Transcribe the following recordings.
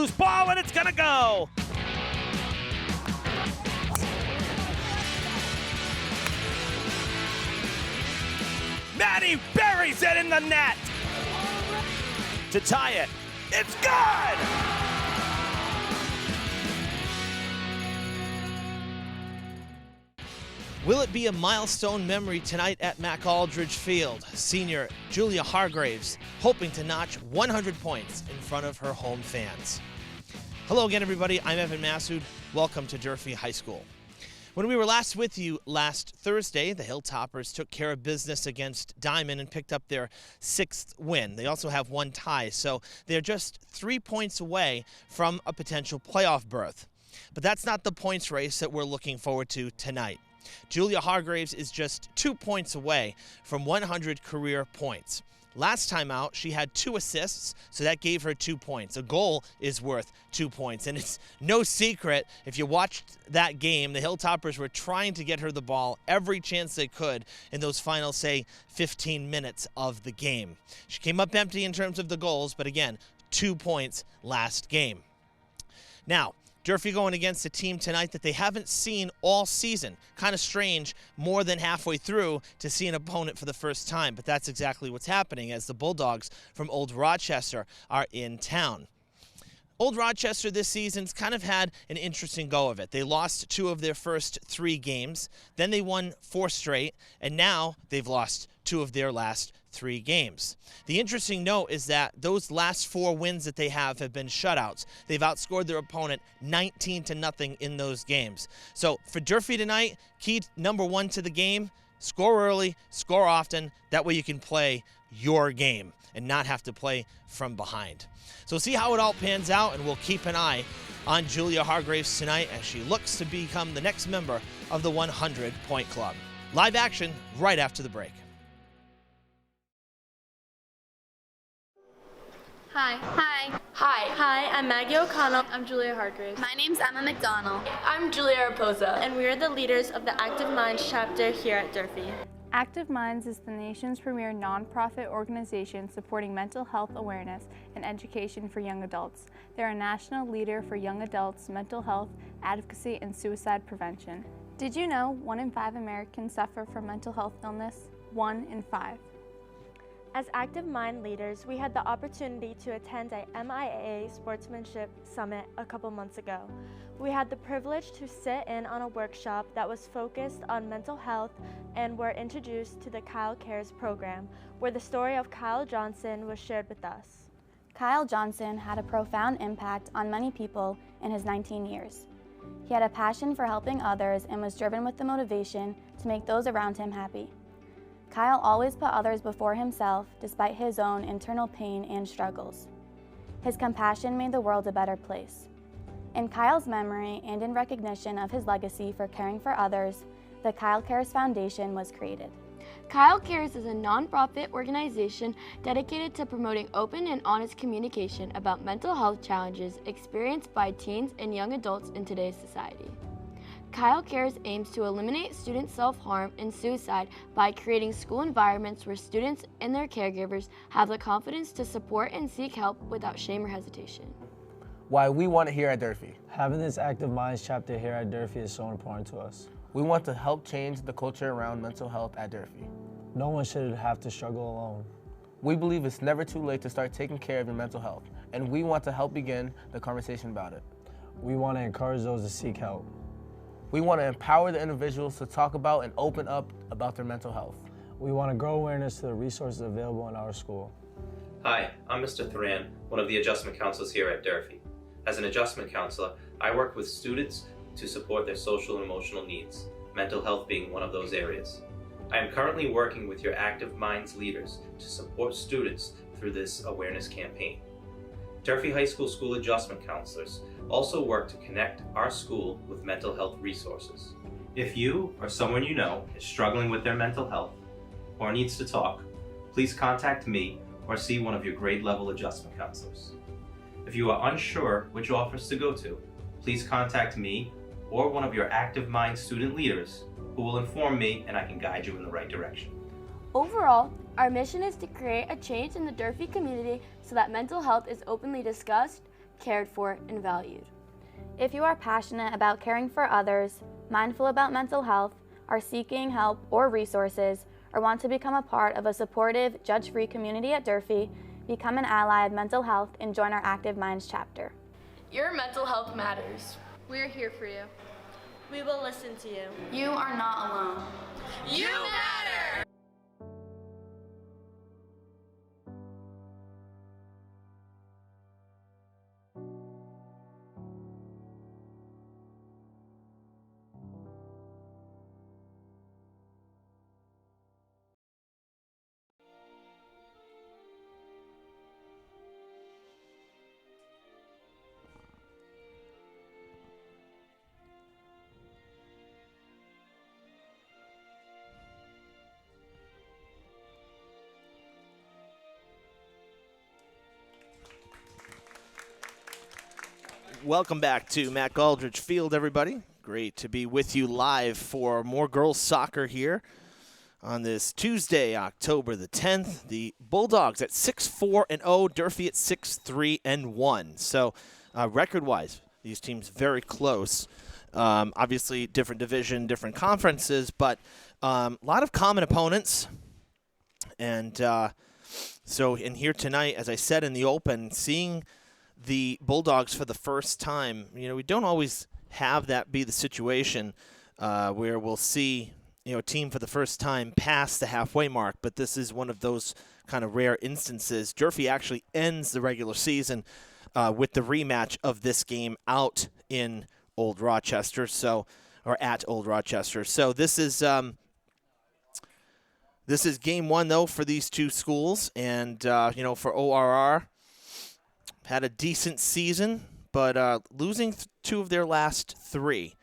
loose ball, and it's gonna go. Maddie buries it in the net to tie it. It's good! Will it be a milestone memory tonight at McAldridge Field? Senior Julia Hargraves hoping to notch 100 points in front of her home fans. Hello again, everybody. I'm Evan Massoud. Welcome to Durfee High School. When we were last with you last Thursday, the Hilltoppers took care of business against Diamond and picked up their 6th win. They also have 1 tie, so they're just 3 points away from a potential playoff berth. But that's not the points race that we're looking forward to tonight. Julia Hargraves is just 2 points away from 100 career points. Last time out, she had 2 assists, so that gave her 2 points. A goal is worth 2 points, and it's no secret, if you watched that game, the Hilltoppers were trying to get her the ball every chance they could in those final, say, 15 minutes of the game. She came up empty in terms of the goals, but again, 2 points last game. Now, Durfee going against a team tonight that they haven't seen all season. Kind of strange, more than halfway through, to see an opponent for the first time, but that's exactly what's happening as the Bulldogs from Old Rochester are in town. Old Rochester this season's kind of had an interesting go of it. They lost 2 of their first 3 games, then they won 4 straight, and now they've lost 2 of their last 3 games. The interesting note is that those last 4 wins that they have been shutouts. They've outscored their opponent 19-0 in those games. So for Durfee tonight, key number 1 to the game, score early, score often. That way you can play your game and not have to play from behind. So we'll see how it all pans out, and we'll keep an eye on Julia Hargraves tonight as she looks to become the next member of the 100-point club. Live action right after the break. Hi. Hi. Hi. Hi, I'm Maggie O'Connell. I'm Julia Hargraves. My name's Emma McDonald. I'm Julia Raposa, and we are the leaders of the Active Minds chapter here at Durfee. Active Minds is the nation's premier nonprofit organization supporting mental health awareness and education for young adults. They're a national leader for young adults' mental health, advocacy, and suicide prevention. Did you know 1 in 5 Americans suffer from mental health illness? 1 in 5. As Active Mind leaders, we had the opportunity to attend a MIAA Sportsmanship Summit a couple months ago. We had the privilege to sit in on a workshop that was focused on mental health and were introduced to the Kyle Cares program, where the story of Kyle Johnson was shared with us. Kyle Johnson had a profound impact on many people in his 19 years. He had a passion for helping others and was driven with the motivation to make those around him happy. Kyle always put others before himself despite his own internal pain and struggles. His compassion made the world a better place. In Kyle's memory and in recognition of his legacy for caring for others, the Kyle Cares Foundation was created. Kyle Cares is a nonprofit organization dedicated to promoting open and honest communication about mental health challenges experienced by teens and young adults in today's society. Kyle Cares aims to eliminate student self-harm and suicide by creating school environments where students and their caregivers have the confidence to support and seek help without shame or hesitation. Why we want it here at Durfee. Having this Active Minds chapter here at Durfee is so important to us. We want to help change the culture around mental health at Durfee. No one should have to struggle alone. We believe it's never too late to start taking care of your mental health, and we want to help begin the conversation about it. We want to encourage those to seek help. We want to empower the individuals to talk about and open up about their mental health. We want to grow awareness to the resources available in our school. Hi, I'm Mr. Thuran, one of the adjustment counselors here at Durfee. As an adjustment counselor, I work with students to support their social and emotional needs, mental health being one of those areas. I am currently working with your Active Minds leaders to support students through this awareness campaign. Durfee High School School Adjustment Counselors also work to connect our school with mental health resources. If you or someone you know is struggling with their mental health or needs to talk, please contact me or see one of your grade level adjustment counselors. If you are unsure which office to go to, please contact me or one of your Active Mind student leaders who will inform me and I can guide you in the right direction. Overall, our mission is to create a change in the Durfee community so that mental health is openly discussed, cared for, and valued. If you are passionate about caring for others, mindful about mental health, are seeking help or resources, or want to become a part of a supportive, judge-free community at Durfee, become an ally of mental health and join our Active Minds chapter. Your mental health matters. We're here for you. We will listen to you. You are not alone. You matter! Welcome back to Mac Aldridge Field, everybody. Great to be with you live for more girls soccer here on this Tuesday, October the 10th. The Bulldogs at 6-4-0, Durfee at 6-3-1. So record-wise, these teams very close. Obviously, different division, different conferences, but a lot of common opponents. And so in here tonight, as I said in the open, seeing the Bulldogs for the first time, we don't always have that be the situation where we'll see, a team for the first time pass the halfway mark, but this is one of those kind of rare instances. Durfee actually ends the regular season with the rematch of this game out in Old Rochester, or at Old Rochester. So this is game one, though, for these two schools, and, for ORR, had a decent season, but losing two of their last three.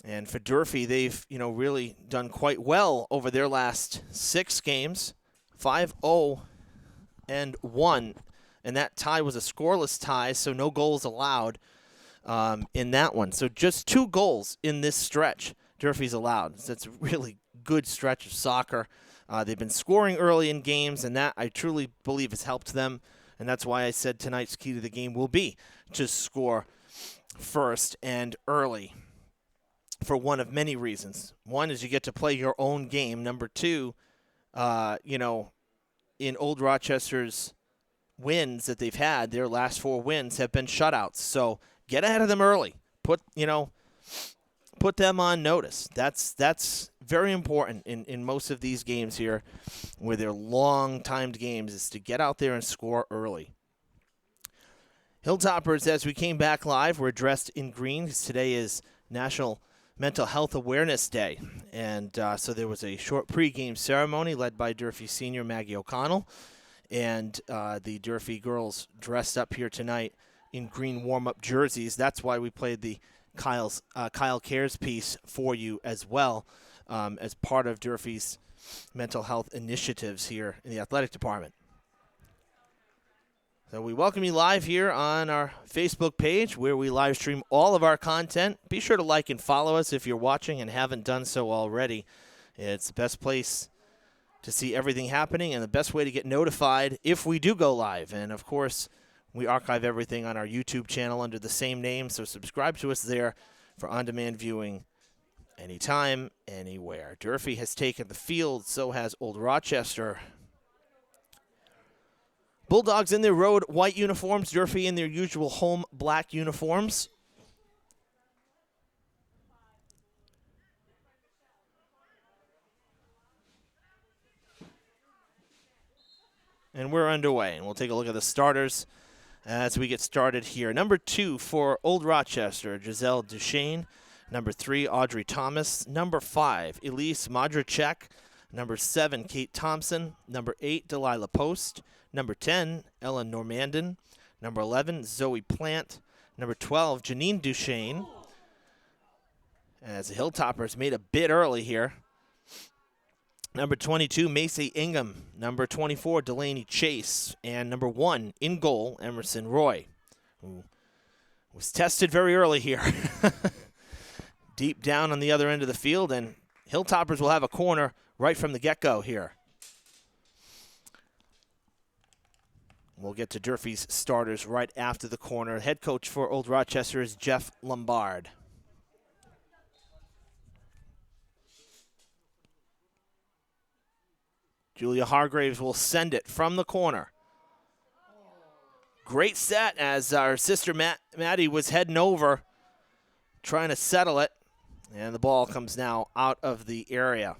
And for Durfee, they've, really done quite well over their last 6 games, 5-0-1. And that tie was a scoreless tie, so no goals allowed in that one. So just 2 goals in this stretch Durfee's allowed. So that's a really good stretch of soccer. They've been scoring early in games, and that I truly believe has helped them. And that's why I said tonight's key to the game will be to score first and early for one of many reasons. One is you get to play your own game. Number 2, in Old Rochester's wins that they've had, their last 4 wins have been shutouts. So get ahead of them early. Put them on notice. That's very important in most of these games here where they're long-timed games, is to get out there and score early. Hilltoppers, as we came back live, were dressed in green. Today is National Mental Health Awareness Day. And so there was a short pregame ceremony led by Durfee senior Maggie O'Connell. And the Durfee girls dressed up here tonight in green warm-up jerseys. That's why we played the Kyle Cares piece for you as well, as part of Durfee's mental health initiatives here in the athletic department. So we welcome you live here on our Facebook page where we live stream all of our content. Be sure to like and follow us if you're watching and haven't done so already. It's the best place to see everything happening and the best way to get notified if we do go live. And, of course, we archive everything on our YouTube channel under the same name, so subscribe to us there for on-demand viewing anytime, anywhere. Durfee has taken the field, so has Old Rochester. Bulldogs in their road white uniforms, Durfee in their usual home black uniforms. And we're underway, and we'll take a look at the starters as we get started here. Number 2 for Old Rochester, Giselle Duchesne. Number 3, Audrey Thomas. Number 5, Elise Modricek. Number 7, Kate Thompson. Number 8, Delilah Post. Number 10, Ellen Normandin. Number 11, Zoe Plant. Number 12, Janine Duchesne. As the Hilltoppers made a bid early here. Number 22, Macy Ingham. Number 24, Delaney Chase. And number 1, in goal, Emerson Roy, who was tested very early here. Deep down on the other end of the field, and Hilltoppers will have a corner right from the get-go here. We'll get to Durfee's starters right after the corner. Head coach for Old Rochester is Jeff Lombard. Julia Hargraves will send it from the corner. Great set as our sister Maddie was heading over, trying to settle it. And the ball comes now out of the area.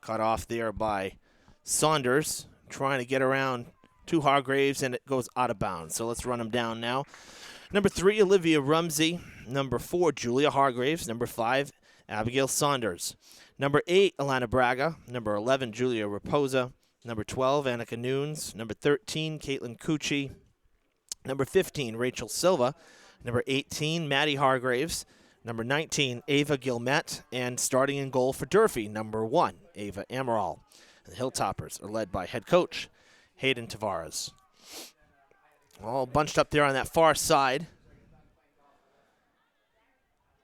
Cut off there by Saunders, trying to get around to Hargraves, and it goes out of bounds. So let's run them down now. Number 3, Olivia Rumsey. Number 4, Julia Hargraves. Number 5, Abigail Saunders. Number 8, Alana Braga. Number 11, Julia Raposa. Number 12, Annika Nunes. Number 13, Caitlin Cucci. Number 15, Rachel Silva. Number 18, Maddie Hargraves. Number 19, Ava Gilmet. And starting in goal for Durfee, number 1, Ava Amaral. The Hilltoppers are led by head coach Hayden Tavares. All bunched up there on that far side.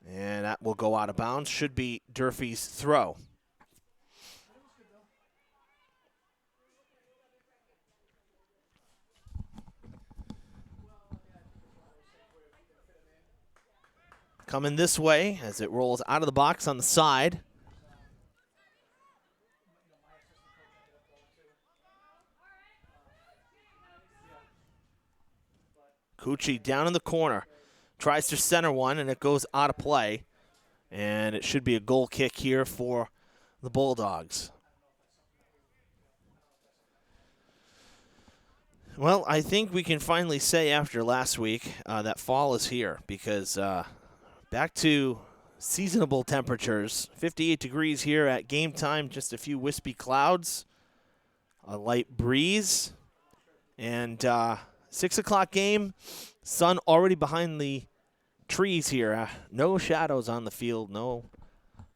And that will go out of bounds. Should be Durfee's throw. Coming this way as it rolls out of the box on the side. Cucci down in the corner. Tries to center one, and it goes out of play. And it should be a goal kick here for the Bulldogs. Well, I think we can finally say after last week that fall is here, because back to seasonable temperatures. 58 degrees here at game time, just a few wispy clouds, a light breeze, and 6 o'clock game, sun already behind the trees here. No shadows on the field, no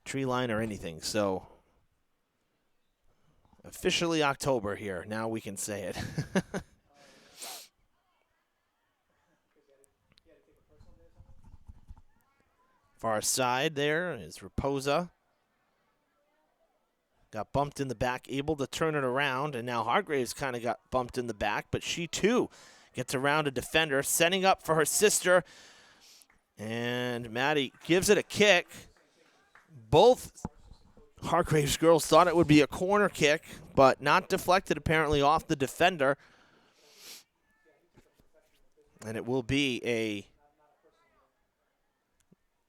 tree line or anything. So officially October here. Now we can say it. Far side there is Raposa. Got bumped in the back, able to turn it around, and now Hargraves kind of got bumped in the back, but she too gets around a defender, setting up for her sister, and Maddie gives it a kick. Both Hargraves girls thought it would be a corner kick, but not deflected apparently off the defender, and it will be a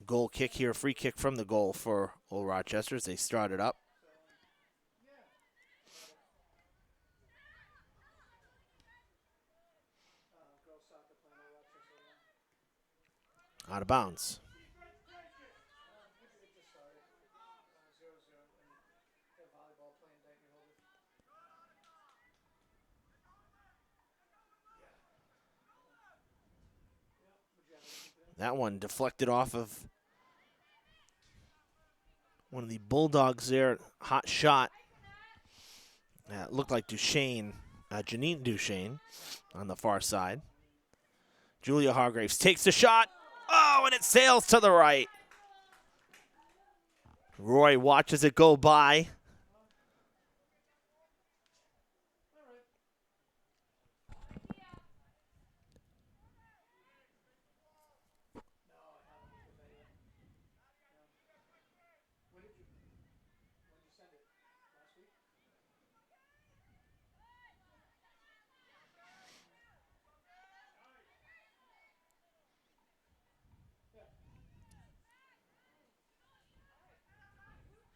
goal kick here, free kick from the goal for Old Rochester as they start it up. Out of bounds. That one deflected off of one of the Bulldogs there. Hot shot. It looked like Duchesne, Janine Duchesne on the far side. Julia Hargraves takes the shot. Oh, and it sails to the right. Roy watches it go by.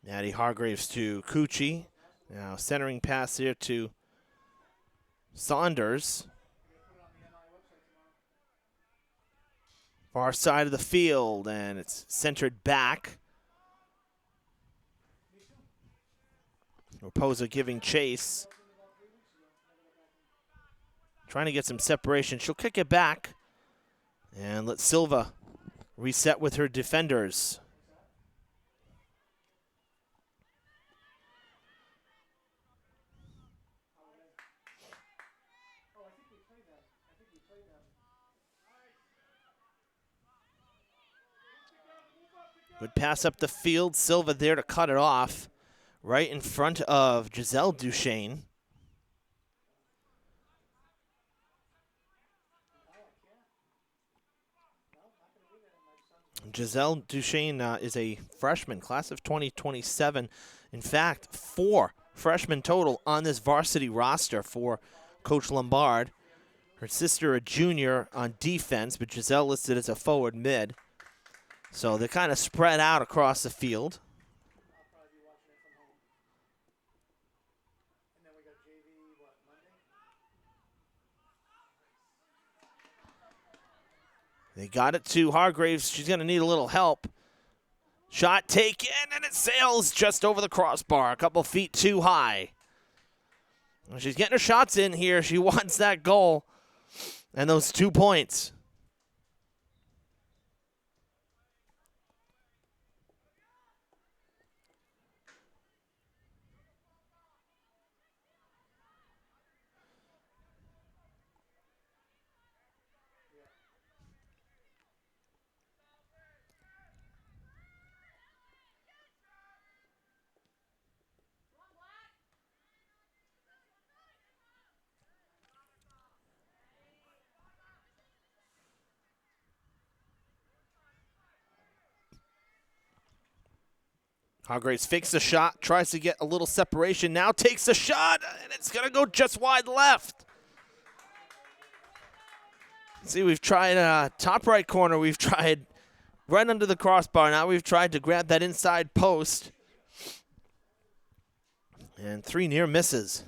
Maddie Hargraves to Cucci. Now centering pass here to Saunders. Far side of the field, and it's centered back. Raposa giving chase. Trying to get some separation. She'll kick it back. And let Silva reset with her defenders. Good pass up the field. Silva there to cut it off. Right in front of Giselle Duchesne. Giselle Duchesne is a freshman, class of 2027. In fact, 4 freshmen total on this varsity roster for Coach Lombard. Her sister a junior on defense, but Giselle listed as a forward mid. So they're kind of spread out across the field. They got it to Hargraves. She's going to need a little help. Shot taken, and it sails just over the crossbar, a couple feet too high. Well, she's getting her shots in here. She wants that goal and those 2 points. Hargraves fakes the shot, tries to get a little separation, now takes a shot, and it's going to go just wide left. See, we've tried top right corner. We've tried right under the crossbar. Now we've tried to grab that inside post. And 3 near misses.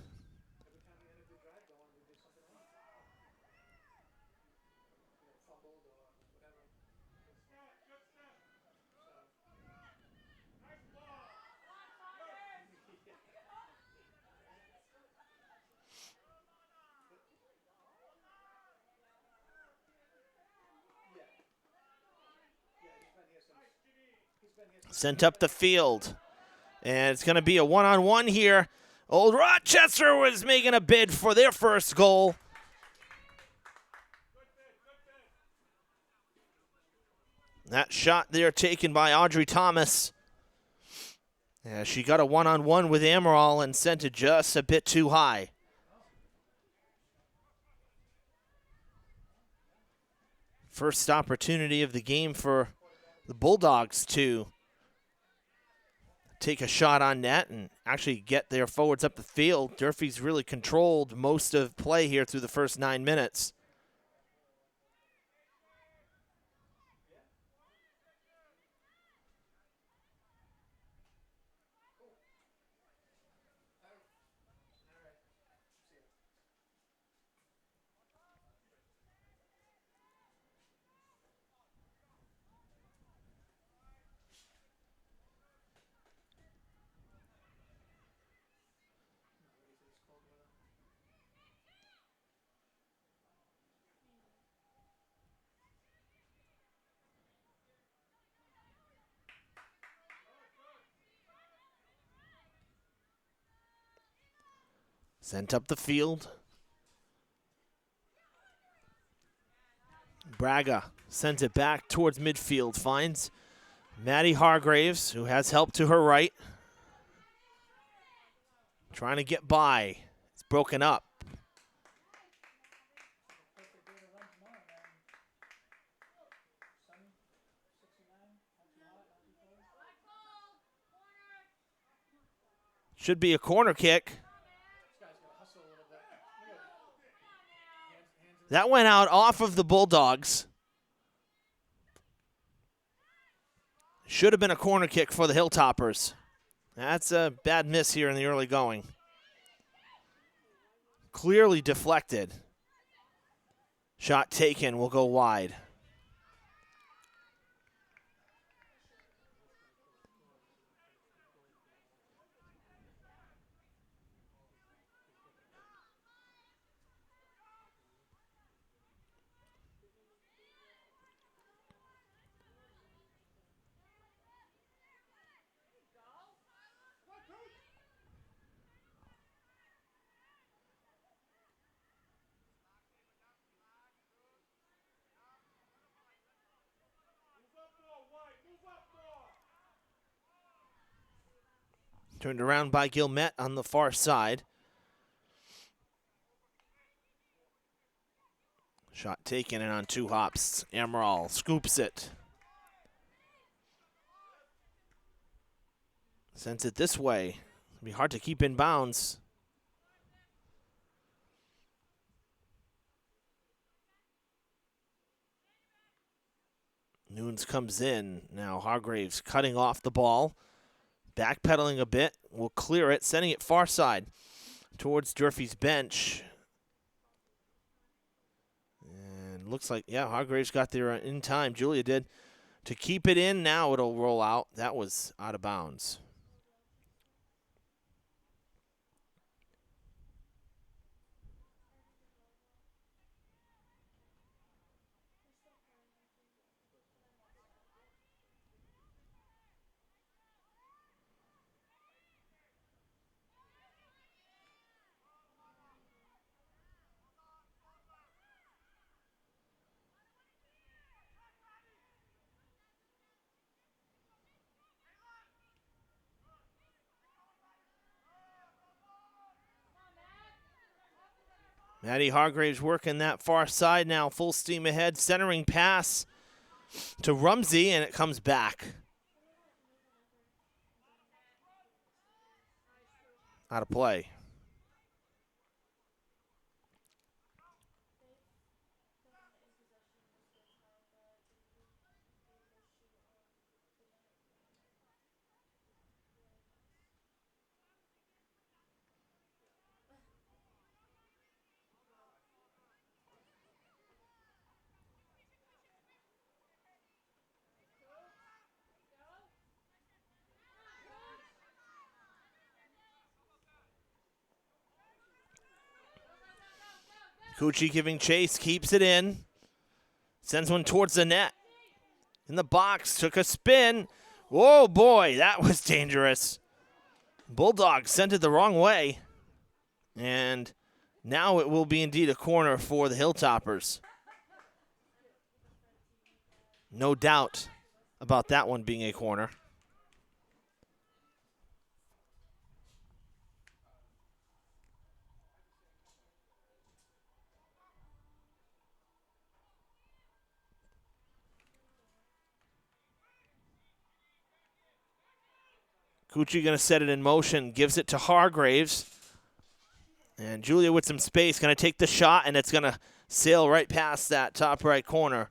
Sent up the field. And it's going to be a one-on-one here. Old Rochester was making a bid for their first goal. That shot there taken by Audrey Thomas. Yeah, she got a one-on-one with Amaral and sent it just a bit too high. First opportunity of the game for the Bulldogs to take a shot on net and actually get their forwards up the field. Durfee's really controlled most of play here through the first 9 minutes. Sent up the field. Braga sends it back towards midfield. Finds Maddie Hargraves, who has help to her right. Trying to get by. It's broken up. Should be a corner kick. That went out off of the Bulldogs. Should have been a corner kick for the Hilltoppers. That's a bad miss here in the early going. Clearly deflected. Shot taken, will go wide. Turned around by Gilmet on the far side. Shot taken and on 2 hops. Amaral scoops it. Sends it this way. It'll be hard to keep in bounds. Nunes comes in. Now Hargraves cutting off the ball. Backpedaling a bit. Will clear it, sending it far side towards Durfee's bench. And looks like, yeah, Hargraves got there in time. Julia did. To keep it in, now it'll roll out. That was out of bounds. Maddie Hargraves working that far side now, full steam ahead. Centering pass to Rumsey, and it comes back. Out of play. Cucci giving chase, keeps it in. Sends one towards the net. In the box, took a spin. Whoa, boy, that was dangerous. Bulldog sent it the wrong way. And now it will be indeed a corner for the Hilltoppers. No doubt about that one being a corner. Cucci going to set it in motion, gives it to Hargraves. And Julia with some space, going to take the shot, and it's going to sail right past that top right corner.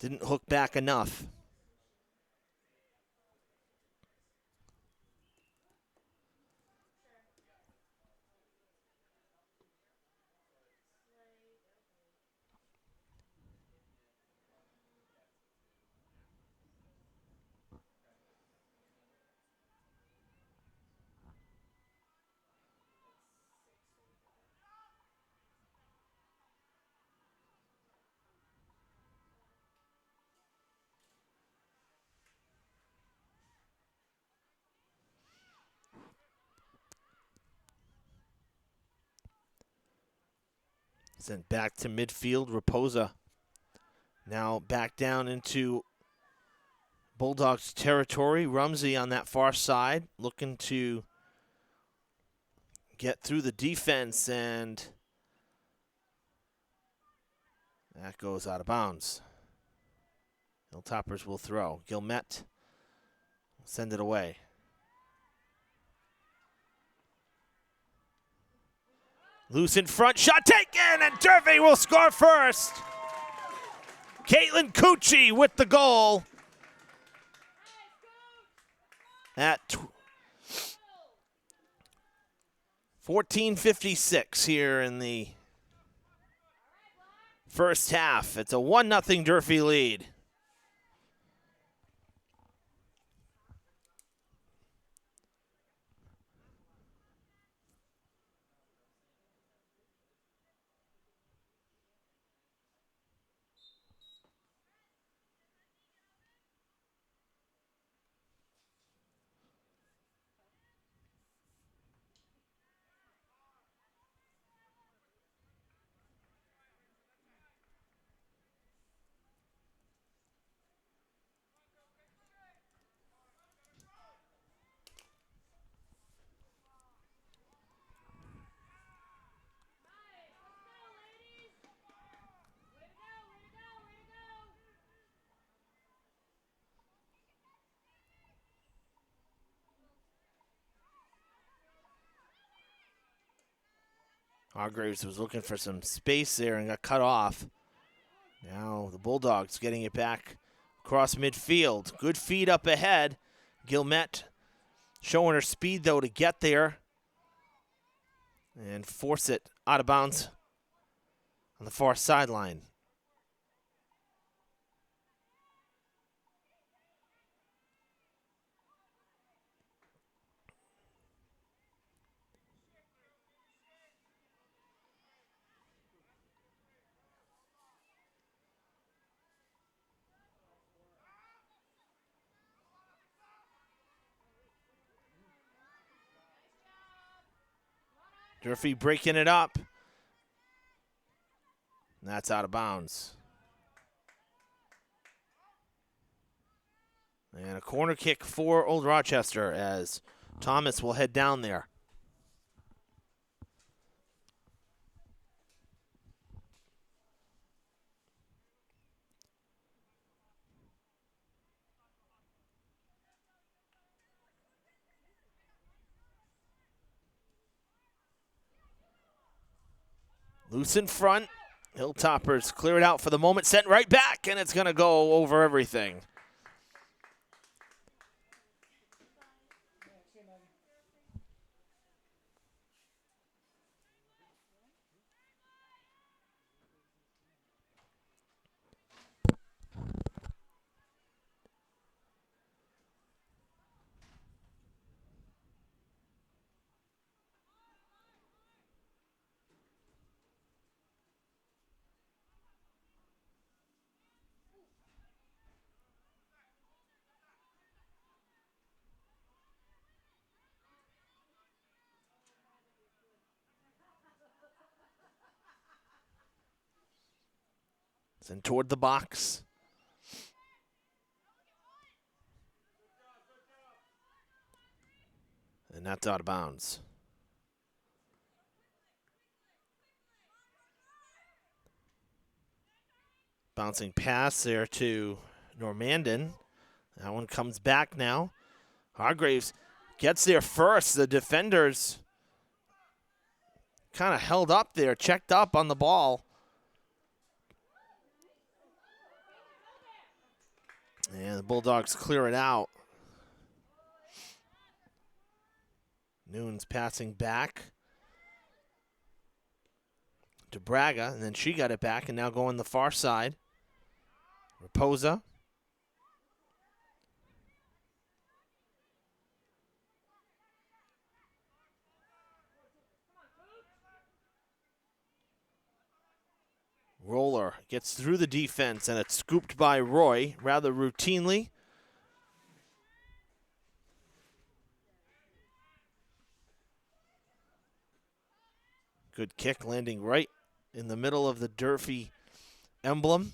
Didn't hook back enough. Sent back to midfield, Raposa. Now back down into Bulldogs territory. Rumsey on that far side, looking to get through the defense, and that goes out of bounds. Hilltoppers will throw. Gilmet will send it away. Loose in front, shot taken, and Durfee will score first. Caitlin Cucci with the goal at 14:56 here in the first half. It's a 1-0 Durfee lead. Hargraves was looking for some space there and got cut off. Now the Bulldogs getting it back across midfield. Good feed up ahead. Guillemette showing her speed, though, to get there and force it out of bounds on the far sideline. Durfee breaking it up. And that's out of bounds. And a corner kick for Old Rochester as Thomas will head down there. Loose in front. Hilltoppers clear it out for the moment, sent right back, and it's going to go over everything. Sent toward the box. And that's out of bounds. Bouncing pass there to Normandin. That one comes back now. Hargraves gets there first. The defenders kind of held up there, checked up on the ball. And the Bulldogs clear it out. Noon's passing back to Braga, and then she got it back, and now going the far side. Raposa. Roller gets through the defense, and it's scooped by Roy rather routinely. Good kick landing right in the middle of the Durfee emblem.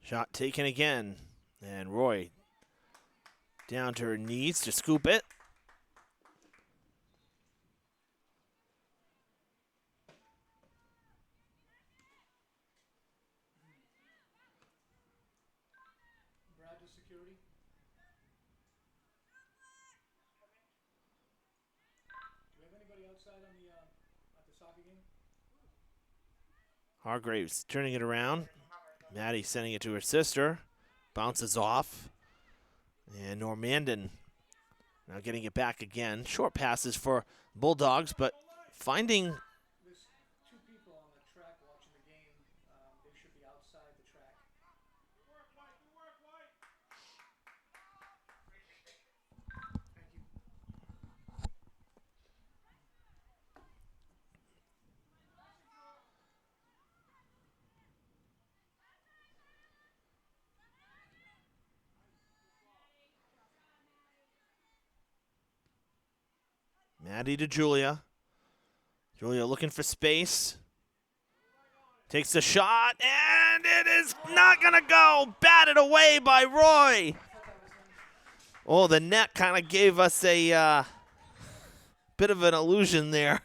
Shot taken again, and Roy down to her knees to scoop it. Brad to security. Do we have anybody outside on the at the soccer game? Hargraves turning it around. Maddie sending it to her sister. Bounces off. And Normandin now getting it back again. Short passes for Bulldogs, but finding... There's two people on the track watching the game. They should be outside the track. Good work, White. Good work, White. Thank you. Maddie to Julia. Julia looking for space. Takes a shot, and it is not going to go. Batted away by Roy. Oh, the net kind of gave us a bit of an illusion there.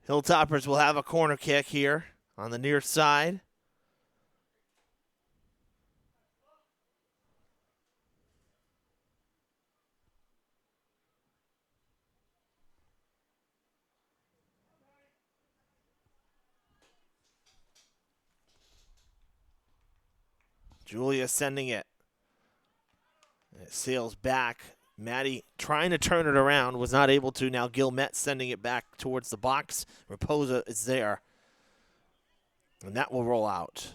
Hilltoppers will have a corner kick here on the near side. Julia sending it. It sails back. Maddie trying to turn it around, was not able to. Now Gilmet sending it back towards the box. Raposa is there. And that will roll out.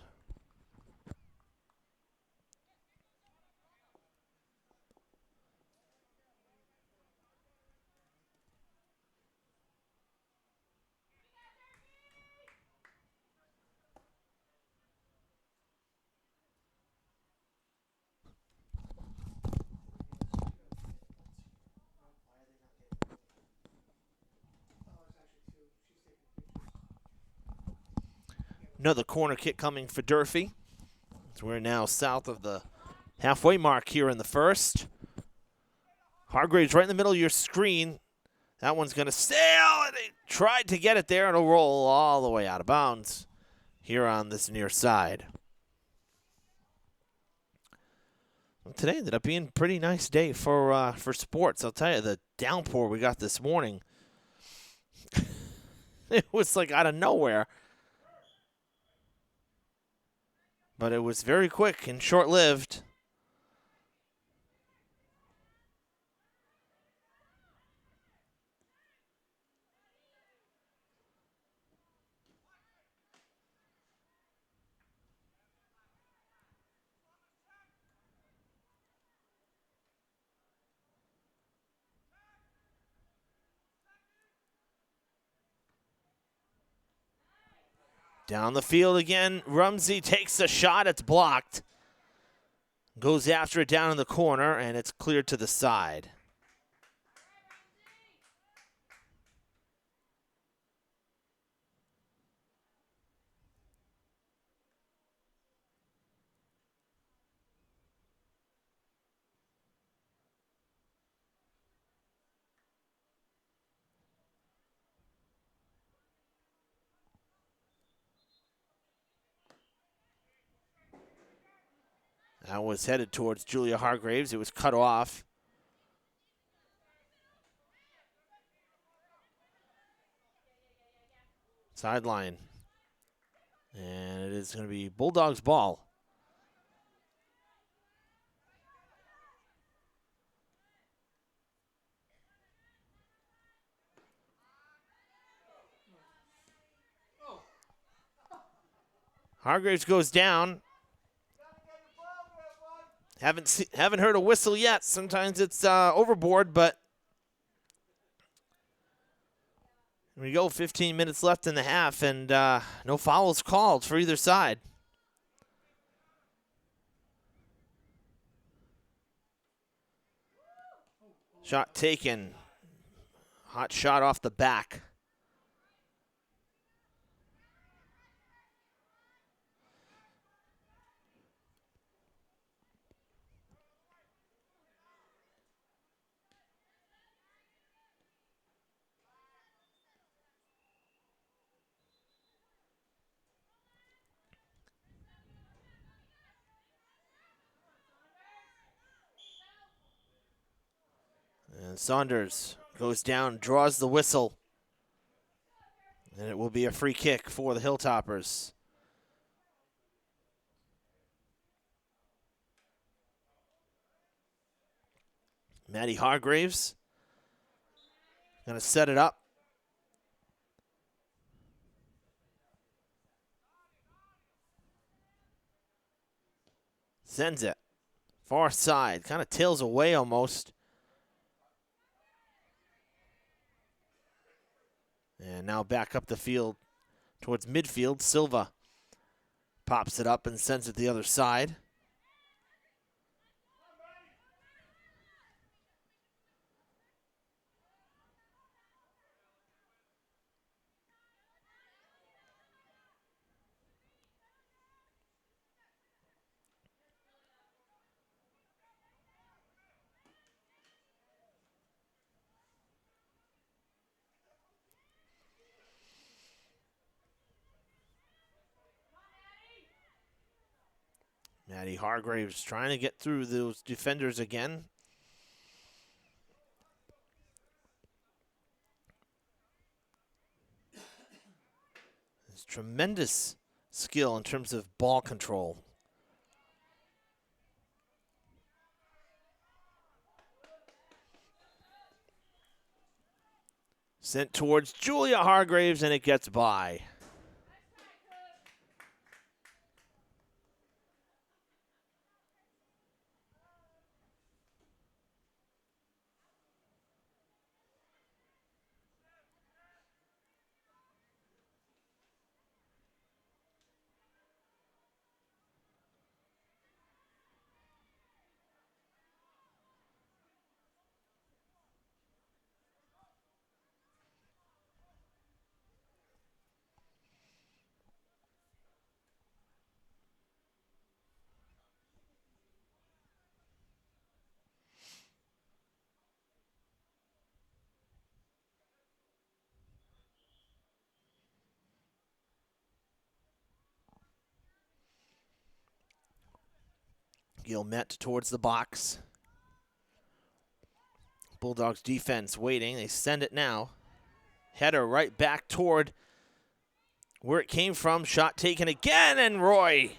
Another corner kick coming for Durfee. So we're now south of the halfway mark here in the first. Hargraves right in the middle of your screen. That one's going to sail, and they tried to get it there, and it'll roll all the way out of bounds here on this near side. Well, today ended up being a pretty nice day for sports. I'll tell you, the downpour we got this morning, it was like out of nowhere. But it was very quick and short-lived. Down the field again, Rumsey takes a shot, it's blocked. Goes after it down in the corner, and it's cleared to the side. That was headed towards Julia Hargraves. It was cut off. Sideline. And it is going to be Bulldogs ball. Hargraves goes down. Haven't heard a whistle yet. Sometimes it's overboard, but here we go. 15 minutes left in the half, and no fouls called for either side. Shot taken. Hot shot off the back. And Saunders goes down, draws the whistle. And it will be a free kick for the Hilltoppers. Maddie Hargraves going to set it up. Sends it. Far side. Kind of tails away almost. And now back up the field towards midfield. Silva pops it up and sends it the other side. Maddie Hargraves trying to get through those defenders again. There's tremendous skill in terms of ball control. Sent towards Julia Hargraves, and it gets by. Gilmet towards the box. Bulldogs defense waiting. They send it now. Header right back toward where it came from. Shot taken again, and Roy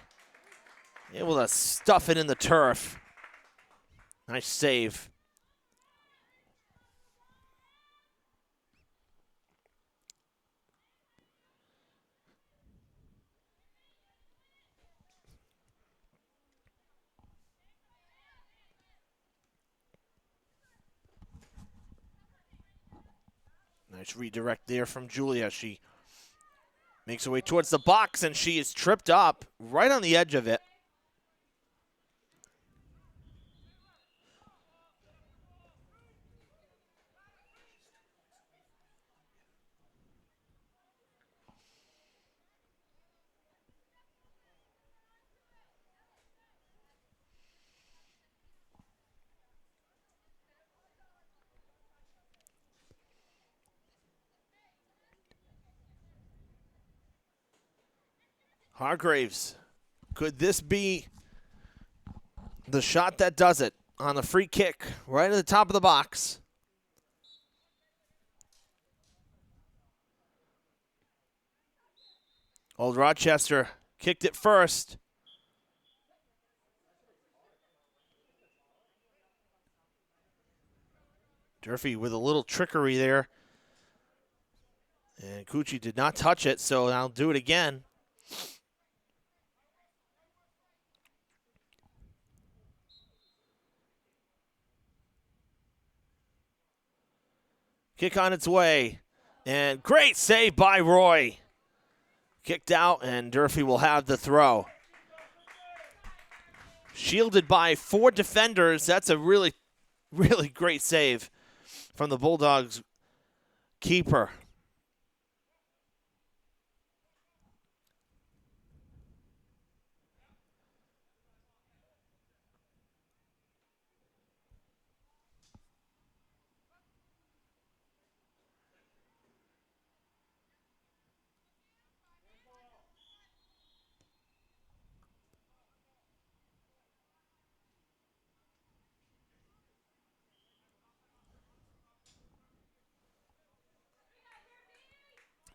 able to stuff it in the turf. Nice save. Nice redirect there from Julia. She makes her way towards the box, and she is tripped up right on the edge of it. Hargraves, could this be the shot that does it on the free kick right at the top of the box? Old Rochester kicked it first. Durfee with a little trickery there. And Cucci did not touch it, so I'll do it again. Kick on its way. And great save by Roy. Kicked out, and Durfee will have the throw. Shielded by 4 defenders. That's a really, really great save from the Bulldogs keeper.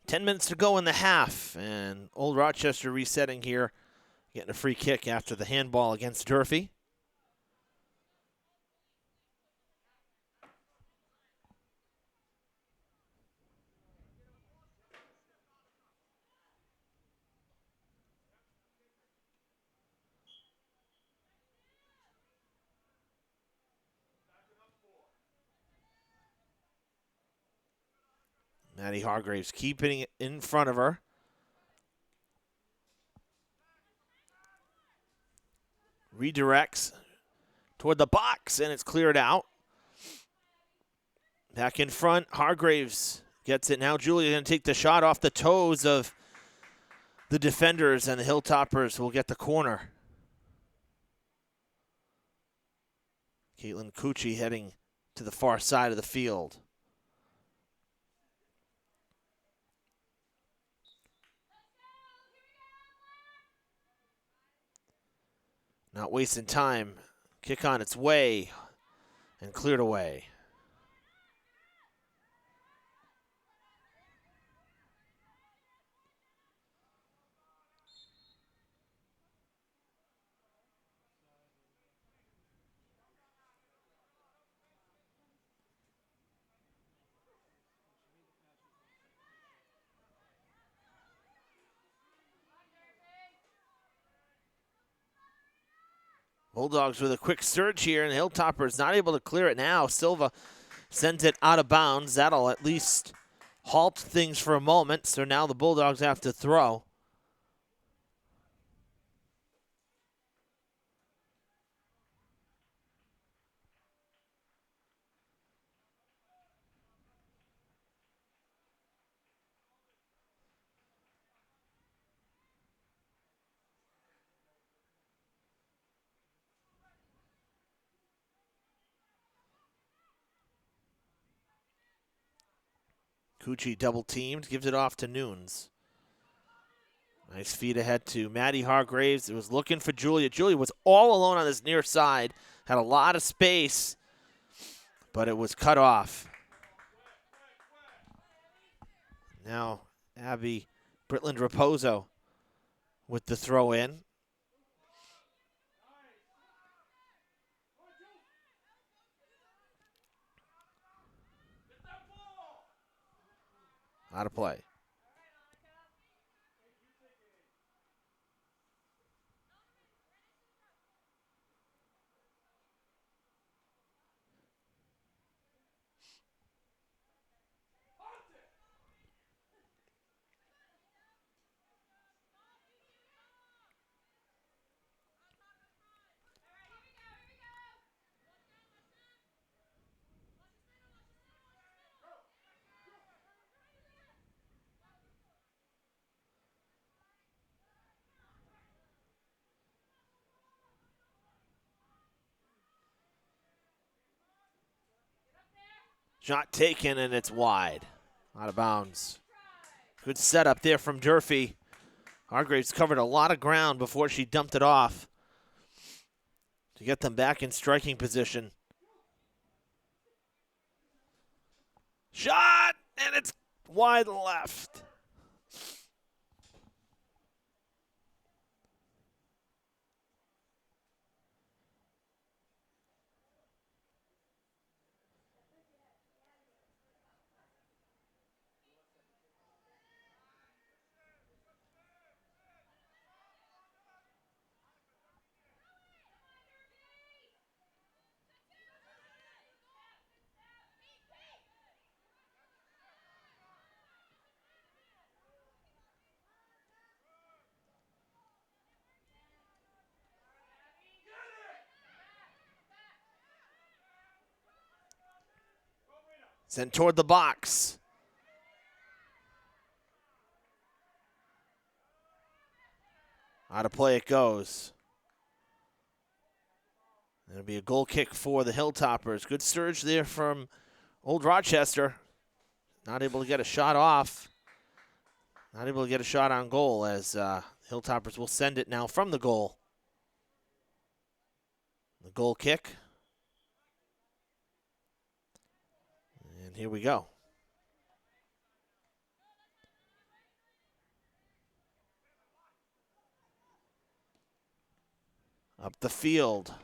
Ten minutes to go in the half, and Old Rochester resetting here, getting a free kick after the handball against Durfee. Maddie Hargraves keeping it in front of her. Redirects toward the box, and it's cleared out. Back in front, Hargraves gets it. Now Julia going to take the shot off the toes of the defenders, and the Hilltoppers will get the corner. Caitlin Cucci heading to the far side of the field. Not wasting time. Kick on its way and cleared away. Bulldogs with a quick surge here, and Hilltopper is not able to clear it now. Silva sends it out of bounds. That'll at least halt things for a moment, so now the Bulldogs have to throw. Cucci double teamed, gives it off to Nunes. Nice feed ahead to Maddie Hargraves. It was looking for Julia. Julia was all alone on this near side, had a lot of space, but it was cut off. Now Abby Britland Raposo with the throw in. Out of play. Shot taken, and it's wide. Out of bounds. Good setup there from Durfee. Hargraves covered a lot of ground before she dumped it off to get them back in striking position. Shot, and it's wide left. Sent toward the box. Out of play it goes. It'll be a goal kick for the Hilltoppers. Good surge there from Old Rochester. Not able to get a shot off. Not able to get a shot on goal as Hilltoppers will send it now from the goal. The goal kick. And here we go. Up the field.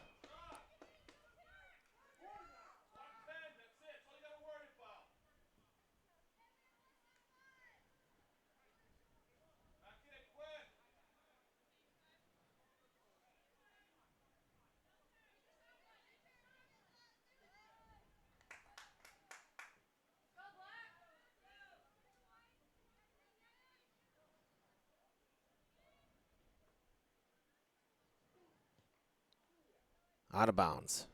Out of bounds.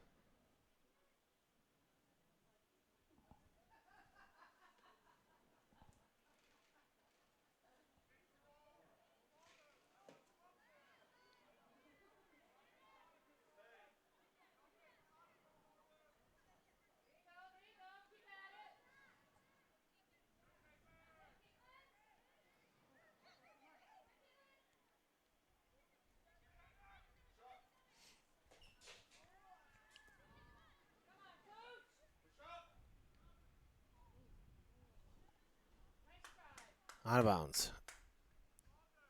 Out of bounds.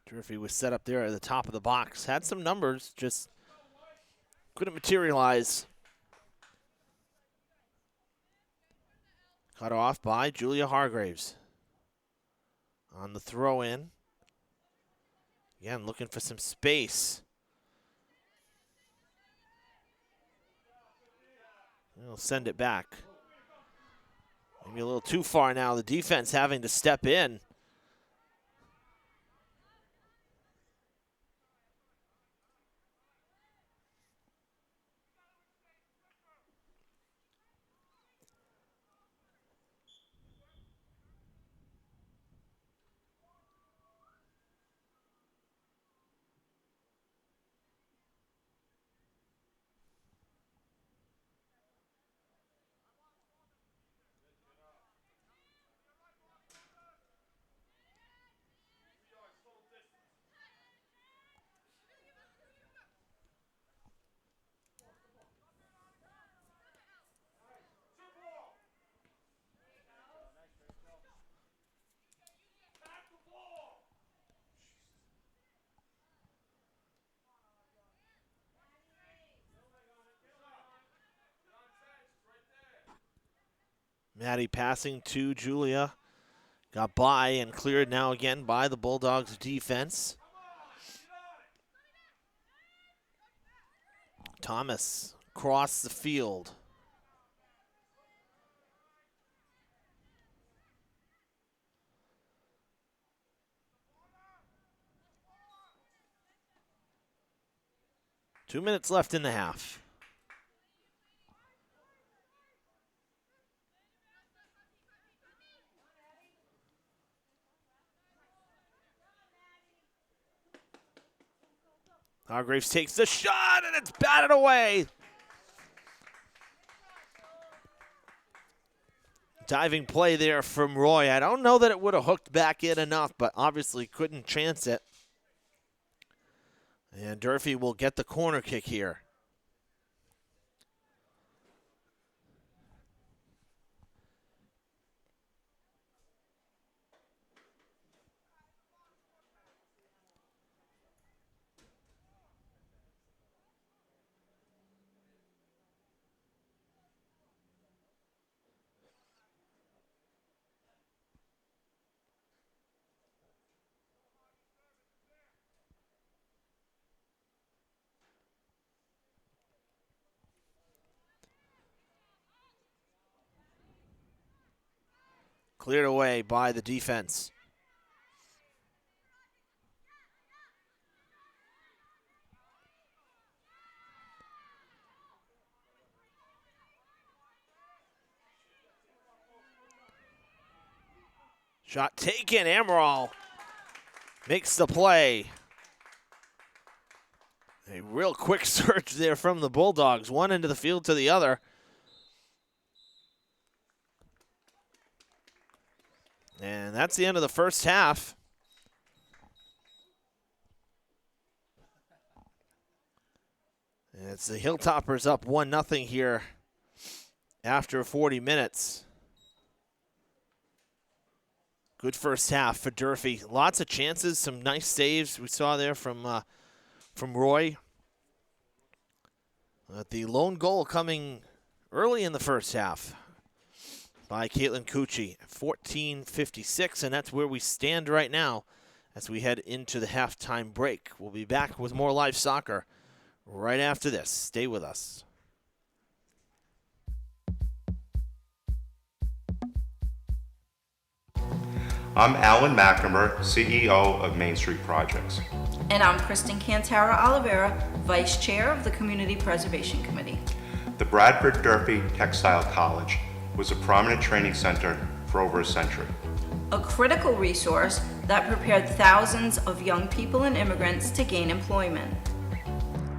Durfee was set up there at the top of the box. Had some numbers, just couldn't materialize. Cut off by Julia Hargraves. On the throw in. Again, looking for some space. We'll send it back. Maybe a little too far now. The defense having to step in. Maddie passing to Julia. Got by and cleared now again by the Bulldogs defense. Thomas across the field. Two minutes left in the half. Hargraves takes the shot, and it's batted away. Diving play there from Roy. I don't know that it would have hooked back in enough, but obviously couldn't chance it. And Durfee will get the corner kick here. Cleared away by the defense. Shot taken. Amaral makes the play. A real quick surge there from the Bulldogs. One end of the field to the other. And that's the end of the first half. And it's the Hilltoppers up 1-0 here after 40 minutes. Good first half for Durfee. Lots of chances, some nice saves we saw there from Roy. The lone goal coming early in the first half by Caitlin Cucci, 14:56, and that's where we stand right now as we head into the halftime break. We'll be back with more live soccer right after this. Stay with us. I'm Alan McNamara, CEO of Main Street Projects. And I'm Kristen Cantara Oliveira, Vice Chair of the Community Preservation Committee. The Bradford Durfee Textile College was a prominent training center for over a century. A critical resource that prepared thousands of young people and immigrants to gain employment.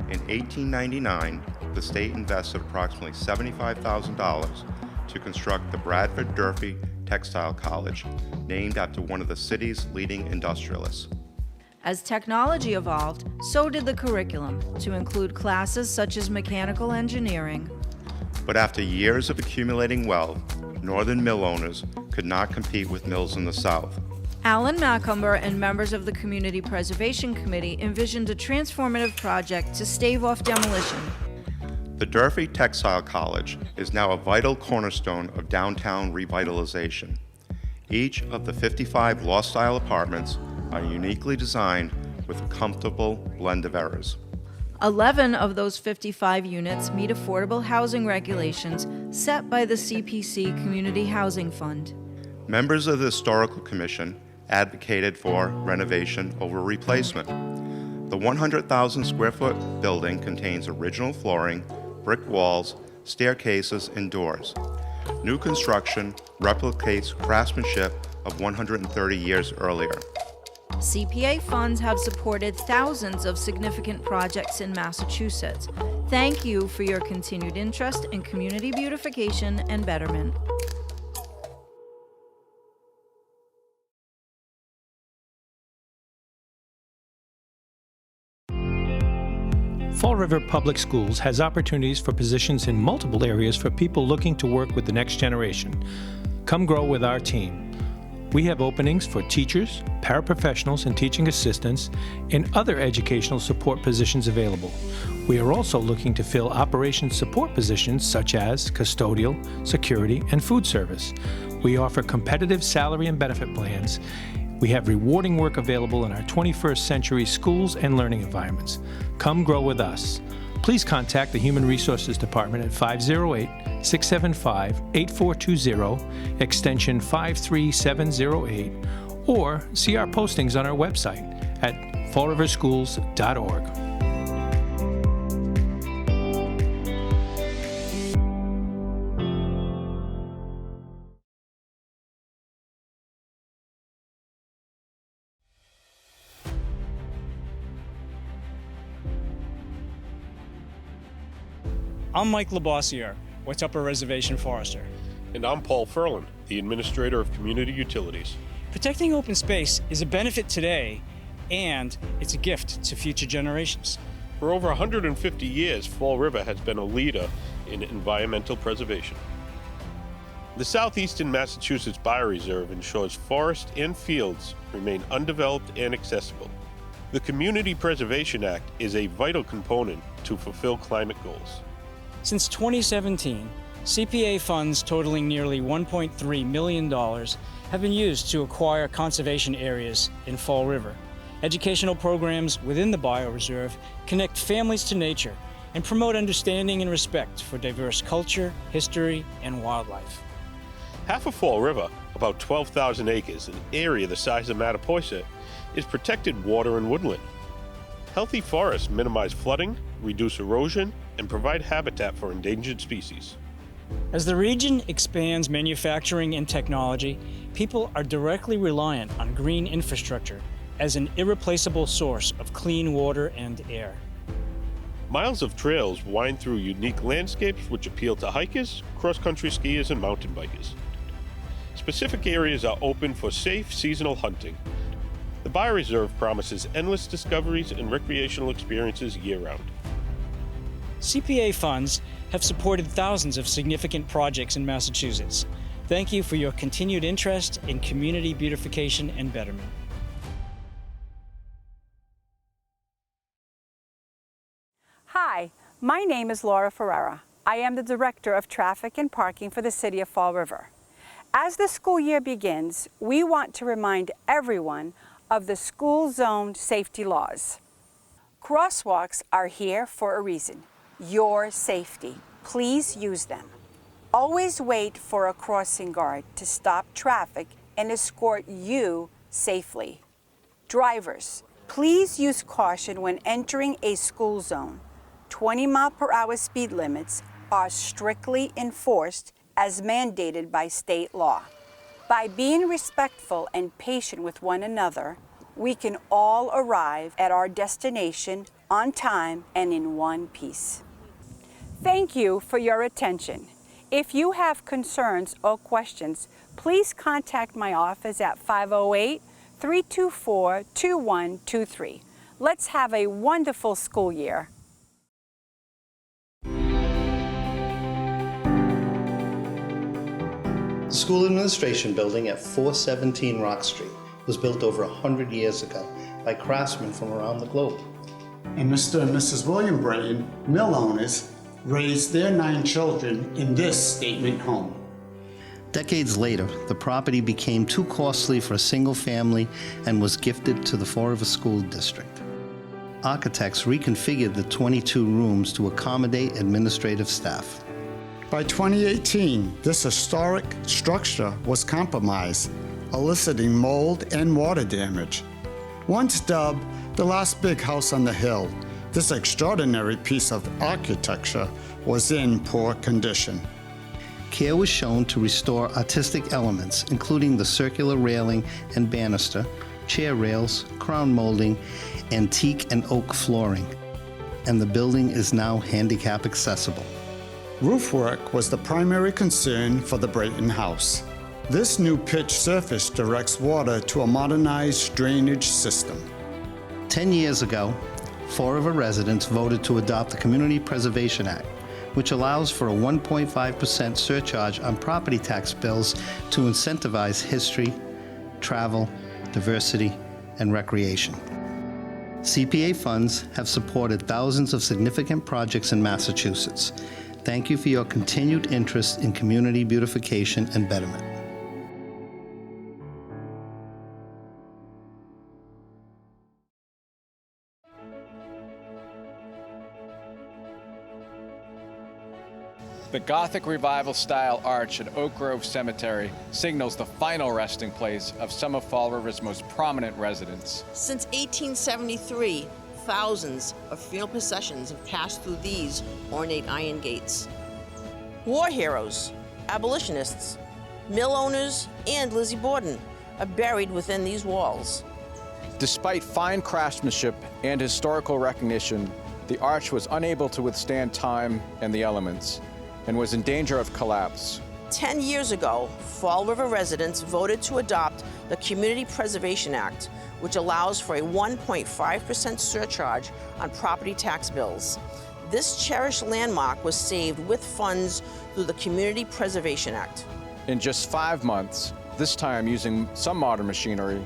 In 1899, the state invested approximately $75,000 to construct the Bradford Durfee Textile College, named after one of the city's leading industrialists. As technology evolved, so did the curriculum, to include classes such as mechanical engineering. But after years of accumulating wealth, northern mill owners could not compete with mills in the South. Alan Macumber and members of the Community Preservation Committee envisioned a transformative project to stave off demolition. The Durfee Textile College is now a vital cornerstone of downtown revitalization. Each of the 55 law-style apartments are uniquely designed with a comfortable blend of eras. 11 of those 55 units meet affordable housing regulations set by the CPC Community Housing Fund. Members of the Historical Commission advocated for renovation over replacement. The 100,000 square foot building contains original flooring, brick walls, staircases, and doors. New construction replicates craftsmanship of 130 years earlier. CPA funds have supported thousands of significant projects in Massachusetts. Thank you for your continued interest in community beautification and betterment. Fall River Public Schools has opportunities for positions in multiple areas for people looking to work with the next generation. Come grow with our team. We have openings for teachers, paraprofessionals, and teaching assistants, and other educational support positions available. We are also looking to fill operations support positions such as custodial, security, and food service. We offer competitive salary and benefit plans. We have rewarding work available in our 21st century schools and learning environments. Come grow with us. Please contact the Human Resources Department at 508-675-8420, extension 53708, or see our postings on our website at fallriverschools.org. I'm Mike Labossiere with Upper Reservation Forester. And I'm Paul Furlan, the Administrator of Community Utilities. Protecting open space is a benefit today, and it's a gift to future generations. For over 150 years, Fall River has been a leader in environmental preservation. The Southeastern Massachusetts Bioreserve ensures forests and fields remain undeveloped and accessible. The Community Preservation Act is a vital component to fulfill climate goals. Since 2017, CPA funds totaling nearly $1.3 million have been used to acquire conservation areas in Fall River. Educational programs within the Bioreserve connect families to nature and promote understanding and respect for diverse culture, history, and wildlife. Half of Fall River, about 12,000 acres, an area the size of Mattapoisett, is protected water and woodland. Healthy forests minimize flooding, reduce erosion, and provide habitat for endangered species. As the region expands manufacturing and technology, people are directly reliant on green infrastructure as an irreplaceable source of clean water and air. Miles of trails wind through unique landscapes which appeal to hikers, cross-country skiers, and mountain bikers. Specific areas are open for safe seasonal hunting. The Bioreserve promises endless discoveries and recreational experiences year-round. CPA funds have supported thousands of significant projects in Massachusetts. Thank you for your continued interest in community beautification and betterment. Hi, my name is Laura Ferreira. I am the Director of Traffic and Parking for the City of Fall River. As the school year begins, we want to remind everyone of the school zone safety laws. Crosswalks are here for a reason. Your safety. Please use them. Always wait for a crossing guard to stop traffic and escort you safely. Drivers, please use caution when entering a school zone. 20-mile-per-hour speed limits are strictly enforced as mandated by state law. By being respectful and patient with one another, we can all arrive at our destination on time and in one piece. Thank you for your attention. If you have concerns or questions, please contact my office at 508-324-2123. Let's have a wonderful school year. The School Administration Building at 417 Rock Street was built over 100 years ago by craftsmen from around the globe. And Mr. and Mrs. William Brayton, mill owners, raised their 9 children in this statement home. Decades later, the property became too costly for a single family and was gifted to the Fall River School District. Architects reconfigured the 22 rooms to accommodate administrative staff. By 2018, this historic structure was compromised, eliciting mold and water damage. Once dubbed the last big house on the hill, this extraordinary piece of architecture was in poor condition. Care was shown to restore artistic elements, including the circular railing and banister, chair rails, crown molding, antique and oak flooring, and the building is now handicap accessible. Roof work was the primary concern for the Brayton house. This new pitch surface directs water to a modernized drainage system. 10 years ago, Fall River residents voted to adopt the Community Preservation Act, which allows for a 1.5% surcharge on property tax bills to incentivize history, travel, diversity, and recreation. CPA funds have supported thousands of significant projects in Massachusetts. Thank you for your continued interest in community beautification and betterment. The Gothic Revival-style arch at Oak Grove Cemetery signals the final resting place of some of Fall River's most prominent residents. Since 1873, thousands of funeral processions have passed through these ornate iron gates. War heroes, abolitionists, mill owners, and Lizzie Borden are buried within these walls. Despite fine craftsmanship and historical recognition, the arch was unable to withstand time and the elements, and was in danger of collapse. 10 years ago, Fall River residents voted to adopt the Community Preservation Act, which allows for a 1.5% surcharge on property tax bills. This cherished landmark was saved with funds through the Community Preservation Act. In just 5 months, this time using some modern machinery,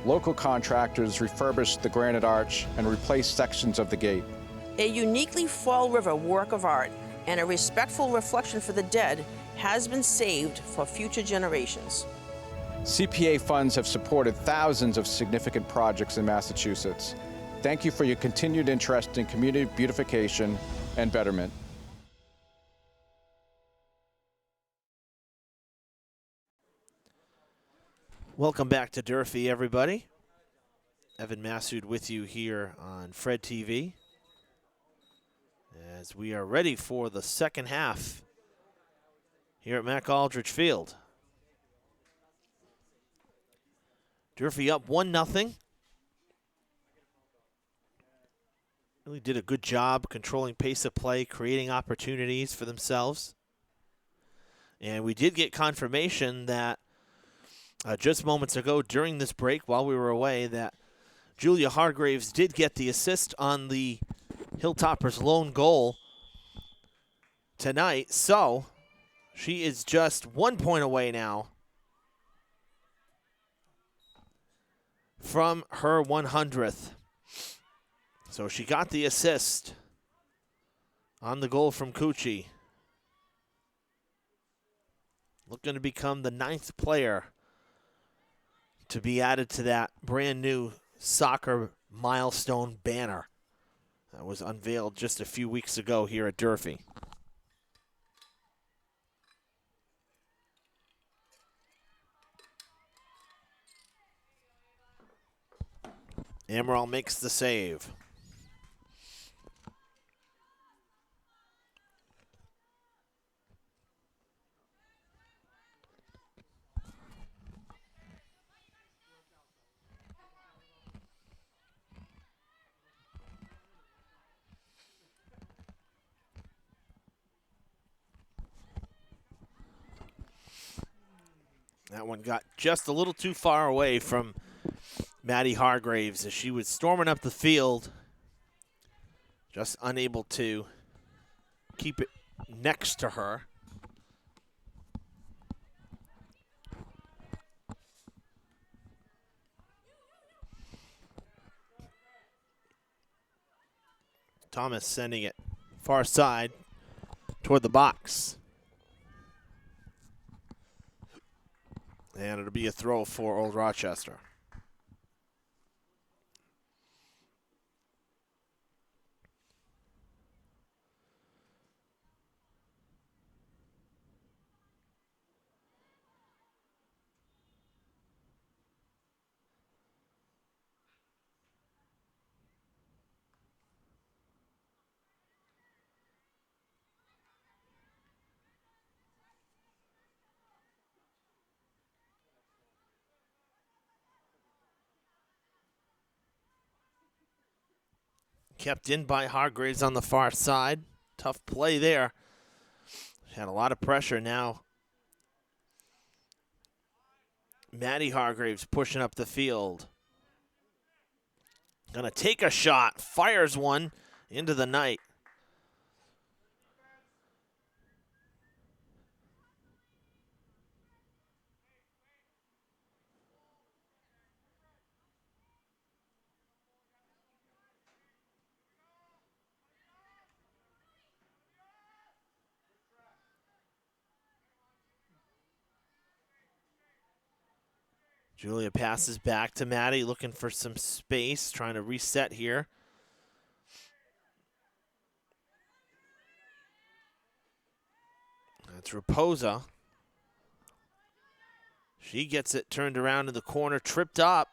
local contractors refurbished the granite arch and replaced sections of the gate. A uniquely Fall River work of art and a respectful reflection for the dead has been saved for future generations. CPA funds have supported thousands of significant projects in Massachusetts. Thank you for your continued interest in community beautification and betterment. Welcome back to Durfee, everybody. Evan Massoud with you here on Fred TV, as we are ready for the second half here at Mac Aldrich Field. Durfee up 1-0. Really did a good job controlling pace of play, creating opportunities for themselves. And we did get confirmation that just moments ago during this break while we were away that Julia Hargraves did get the assist on the Hilltoppers' lone goal tonight. So she is just 1 point away now from her 100th. So she got the assist on the goal from Cucci. Looking to become the 9th player to be added to that brand new soccer milestone banner that was unveiled just a few weeks ago here at Durfee. Amaral makes the save. That one got just a little too far away from Maddie Hargraves as she was storming up the field, just unable to keep it next to her. Thomas sending it far side toward the box. And it'll be a throw for Old Rochester. Kept in by Hargraves on the far side. Tough play there. Had a lot of pressure now. Maddie Hargraves pushing up the field. Gonna take a shot. Fires one into the night. Julia passes back to Maddie, looking for some space, trying to reset here. That's Raposa. She gets it turned around in the corner, tripped up.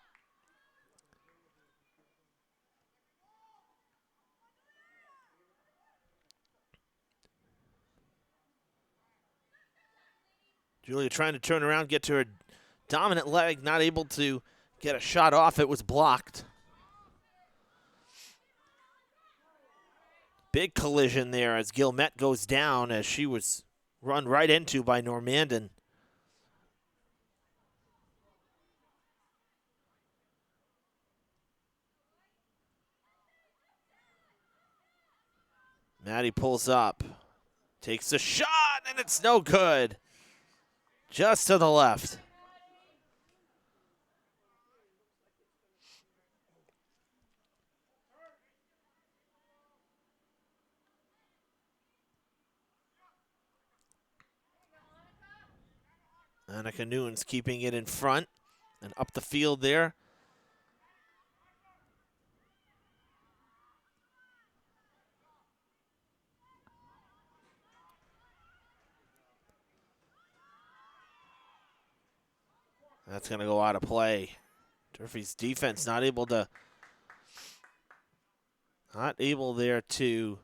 Julia trying to turn around, get to her dominant leg, not able to get a shot off. It was blocked. Big collision there as Gilmet goes down as she was run right into by Normandin. Maddie pulls up, takes a shot, and it's no good. Just to the left. Annika Nunes keeping it in front and up the field there. That's going to go out of play. Durfee's defense not able there to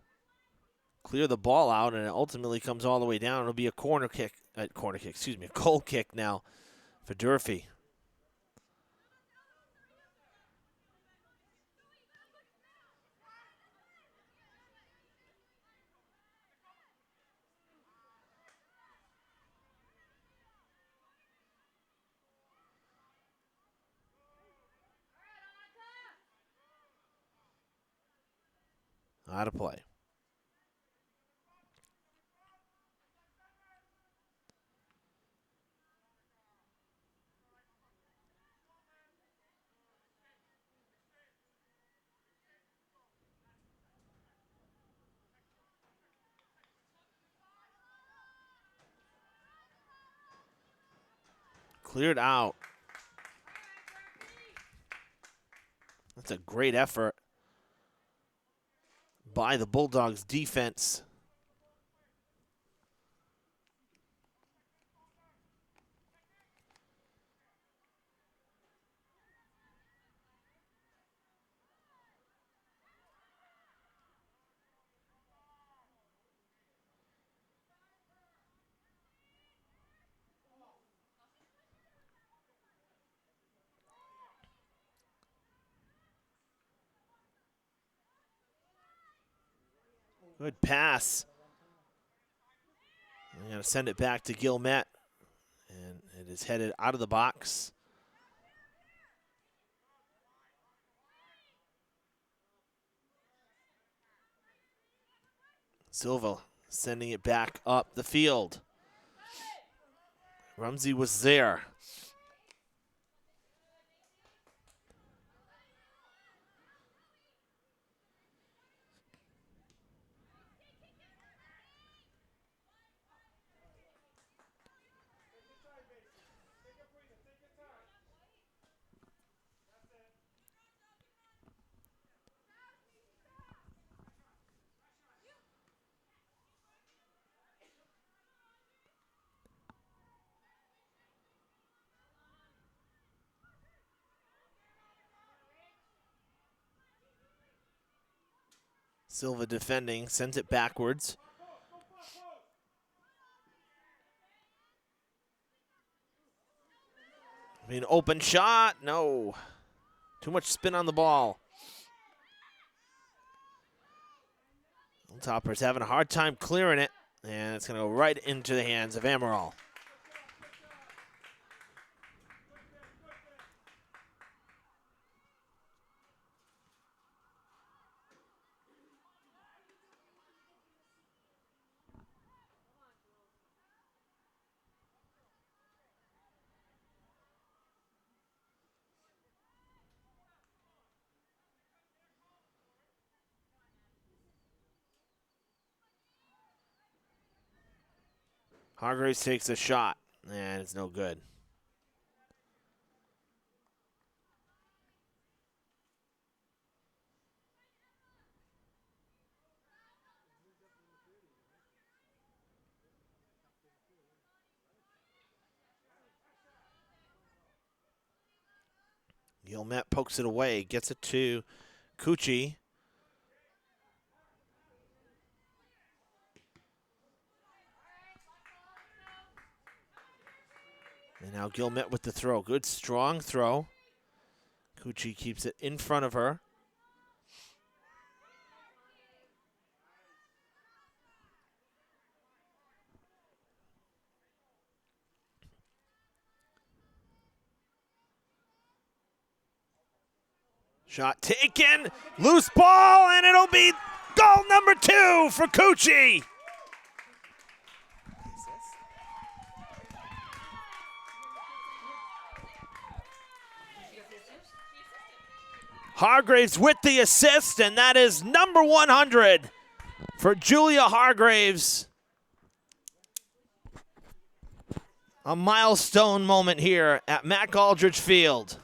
clear the ball out, and it ultimately comes all the way down. It'll be a a goal kick now for Durfee. Out of play. Cleared out. That's a great effort by the Bulldogs defense. Good pass. I'm going to send it back to Gilmet. And it is headed out of the box. Silva sending it back up the field. Rumsey was there. Silva defending, sends it backwards. I mean, open shot, no. Too much spin on the ball. Topper's having a hard time clearing it, and it's going to go right into the hands of Amaral. Hargraves takes a shot, and it's no good. Gilmet pokes it away, gets it to Cucci. And now Gilmet with the throw. Good, strong throw. Cucci keeps it in front of her. Shot taken, loose ball, and it'll be goal number 2 for Cucci. Hargraves with the assist, and that is number 100 for Julia Hargraves. A milestone moment here at Mac Aldridge Field.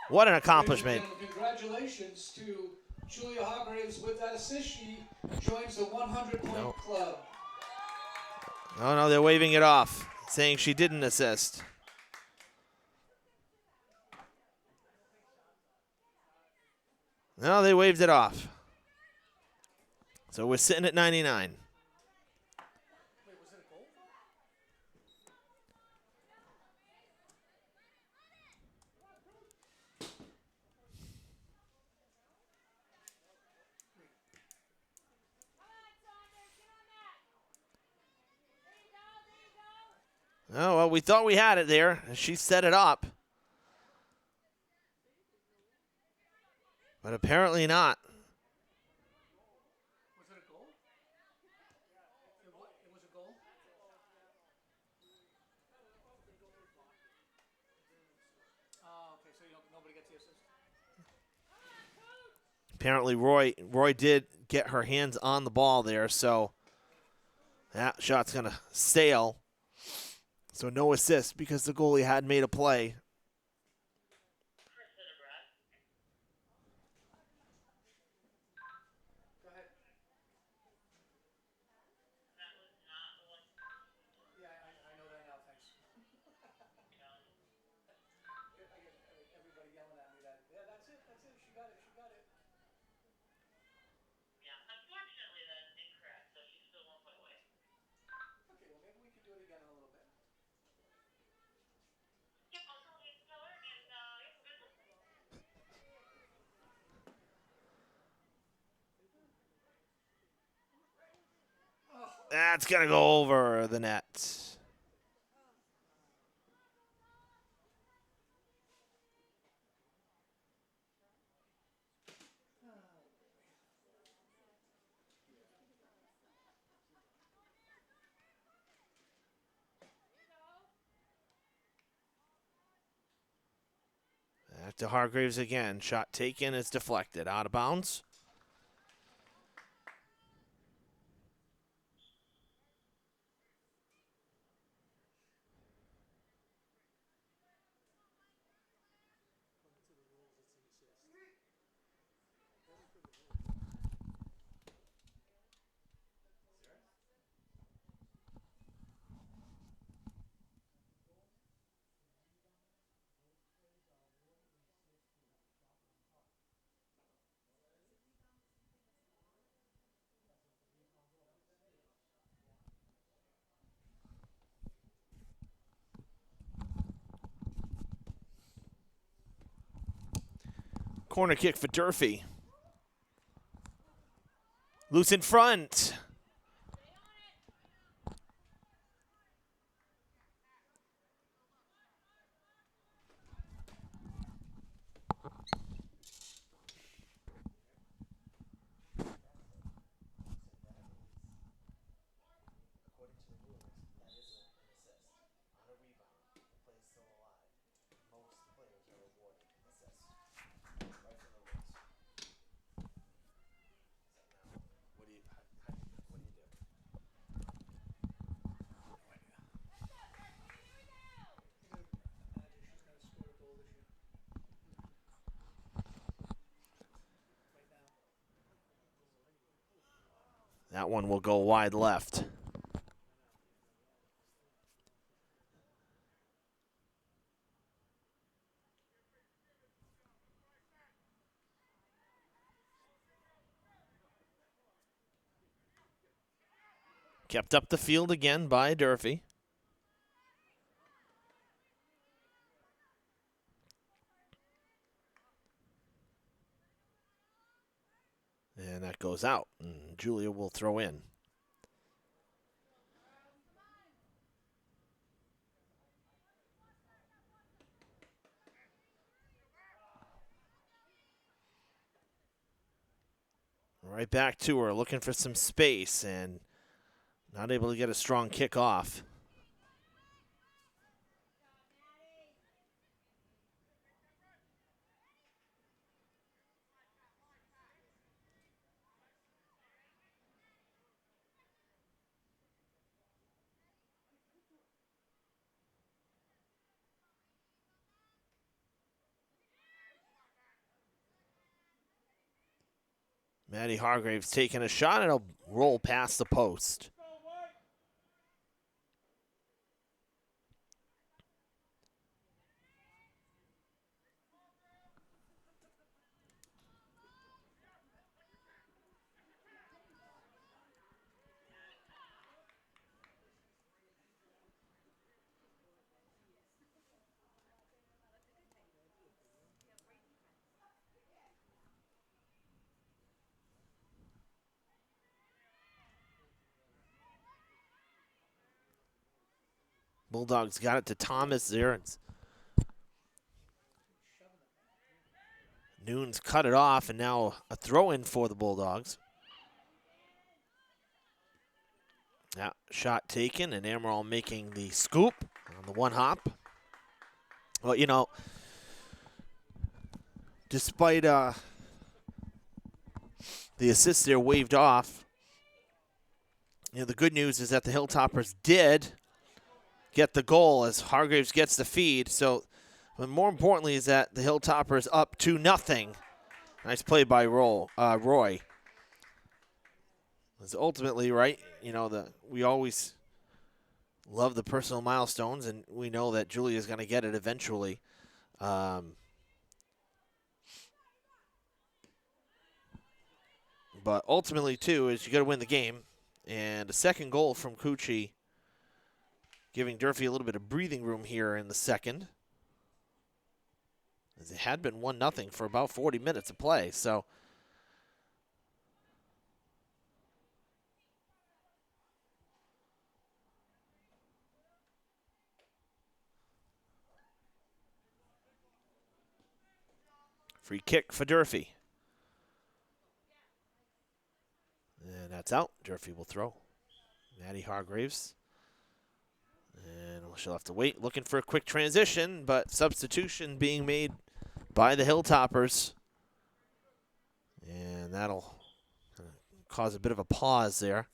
What an accomplishment. Congratulations to Julia Hargraves with that assist. She joins the 100-point club. No, they're waving it off, saying she didn't assist. No, they waved it off. So we're sitting at 99. Oh, well, we thought we had it there. She set it up. But apparently not. Was it a goal? It was a goal? Oh, okay, so nobody gets the assist? Apparently Roy did get her hands on the ball there, so that shot's going to sail. So no assist because the goalie had made a play. Go ahead. Yeah, I know that now, thanks. I get everybody yelling at me that, yeah, that's it, she got it. Yeah, unfortunately that's incorrect, so she's still 1 point away. Okay, well maybe we can do it again in a little bit. Yep, I'll tell you to tell her, and yep, good luck. That's going to go over the net. Back to Hargraves again. Shot taken, it's deflected. Out of bounds. Corner kick for Durfee. Loose in front. That one will go wide left. Kept up the field again by Durfee. And that goes out, and Julia will throw in. Right back to her, looking for some space, and not able to get a strong kick off. Maddie Hargraves taking a shot, and it'll roll past the post. Bulldogs got it to Thomas there. Noons cut it off, and now a throw-in for the Bulldogs. Yeah, shot taken, and Amaral making the scoop on the one hop. Well, you know, despite the assist there waved off, you know, the good news is that the Hilltoppers did get the goal as Hargraves gets the feed. So, but more importantly is that the Hilltoppers up 2-0. Nice play by Roy. It's ultimately, right, you know, we always love the personal milestones, and we know that Julia's going to get it eventually. But ultimately, too, is you got to win the game. And a second goal from Cucci, giving Durfee a little bit of breathing room here in the second, as it had been 1-0 for about 40 minutes of play. So, free kick for Durfee. And that's out. Durfee will throw. Maddie Hargraves. And she'll have to wait, looking for a quick transition, but substitution being made by the Hilltoppers. And that'll cause a bit of a pause there.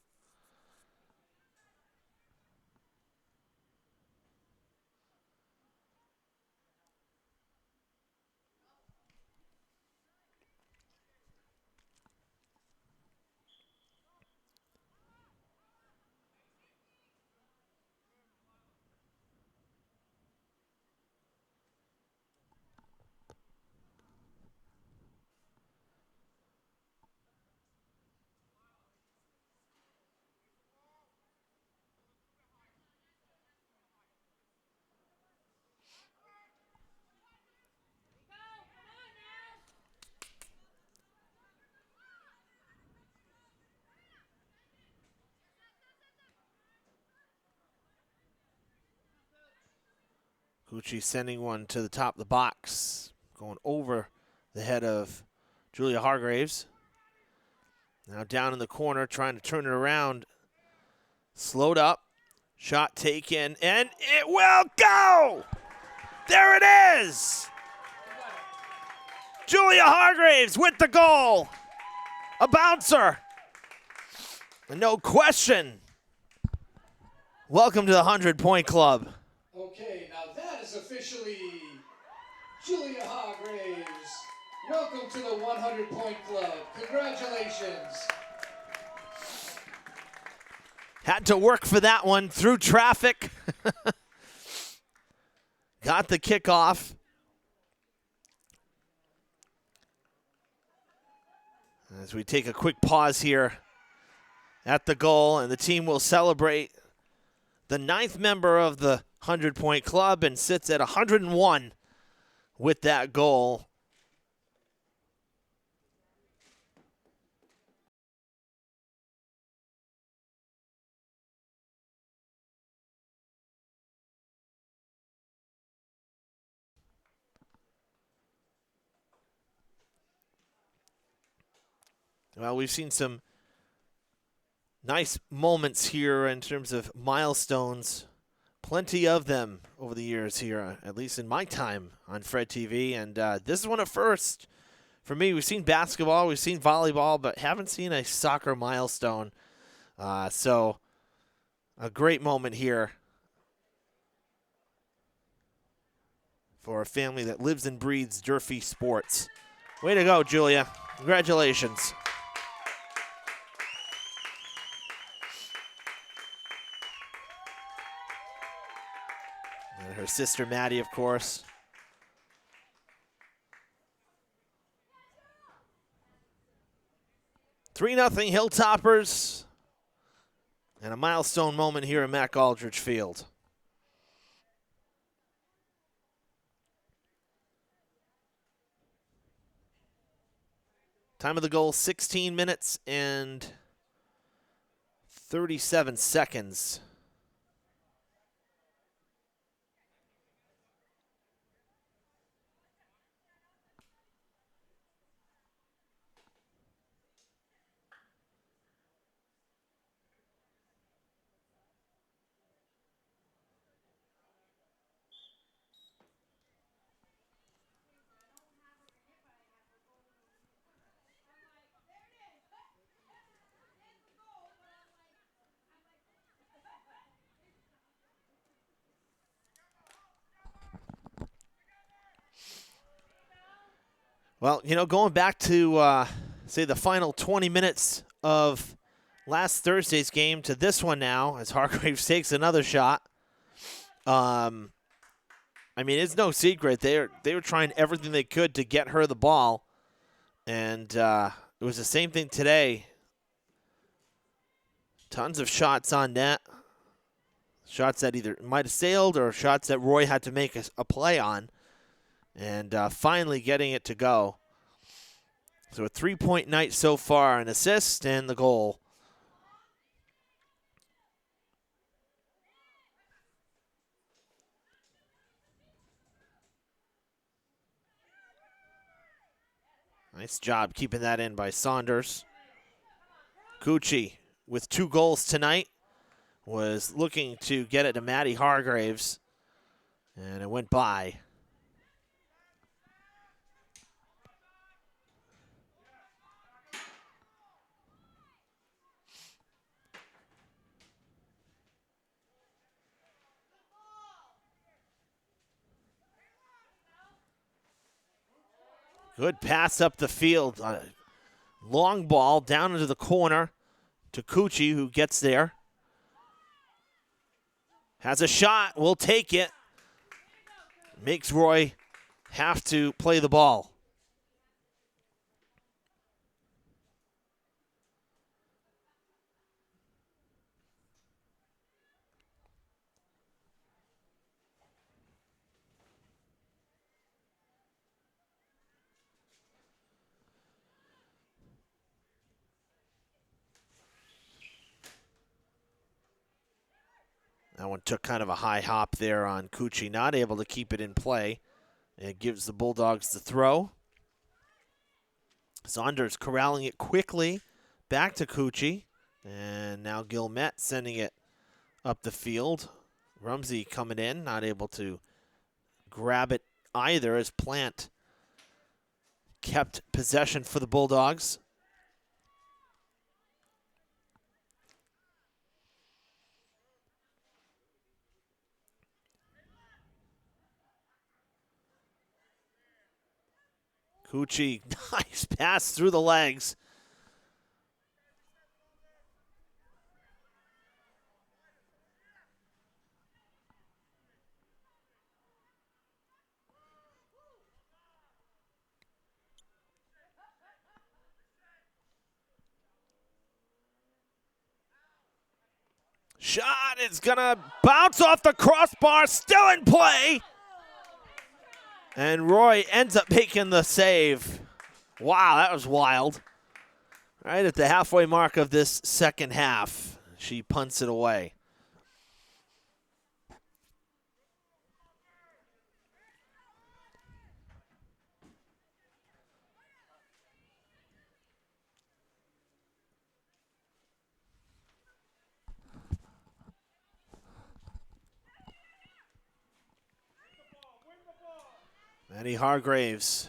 Gucci sending one to the top of the box, going over the head of Julia Hargraves. Now down in the corner, trying to turn it around. Slowed up, shot taken, and it will go! There it is! Julia Hargraves with the goal. A bouncer. And no question. Welcome to the 100-point club. Okay, now that is officially Julia Hargraves. Welcome to the 100-point club. Congratulations. Had to work for that one through traffic. Got the kickoff. As we take a quick pause here at the goal, and the team will celebrate the 9th member of the 100-point club and sits at 101 with that goal. Well, we've seen some nice moments here in terms of milestones. Plenty of them over the years here, at least in my time on Fred TV. And this is one of first for me. We've seen basketball, we've seen volleyball, but haven't seen a soccer milestone. So a great moment here for a family that lives and breathes Durfee sports. Way to go, Julia. Congratulations. And her sister, Maddie, of course. Three 0 Hilltoppers. And a milestone moment here at Mac Aldridge Field. Time of the goal, 16 minutes and 37 seconds. Well, you know, going back to, say, the final 20 minutes of last Thursday's game to this one now, as Hargraves takes another shot. I mean, it's no secret. They were trying everything they could to get her the ball. And it was the same thing today. Tons of shots on net. Shots that either might have sailed or shots that Roy had to make a play on. And finally getting it to go. So a 3-point night so far, an assist and the goal. Nice job keeping that in by Saunders. Gucci with 2 goals tonight was looking to get it to Maddie Hargraves, and it went by. Good pass up the field. Long ball down into the corner to Cucci, who gets there. Has a shot, will take it. Makes Roy have to play the ball. That one took kind of a high hop there on Cucci, not able to keep it in play. It gives the Bulldogs the throw. Saunders corralling it quickly back to Cucci. And now Gilmet sending it up the field. Rumsey coming in, not able to grab it either as Plant kept possession for the Bulldogs. Cucci, nice pass through the legs. Shot is going to bounce off the crossbar, still in play. And Roy ends up making the save. Wow, that was wild. Right at the halfway mark of this second half, she punts it away. Maddie Hargraves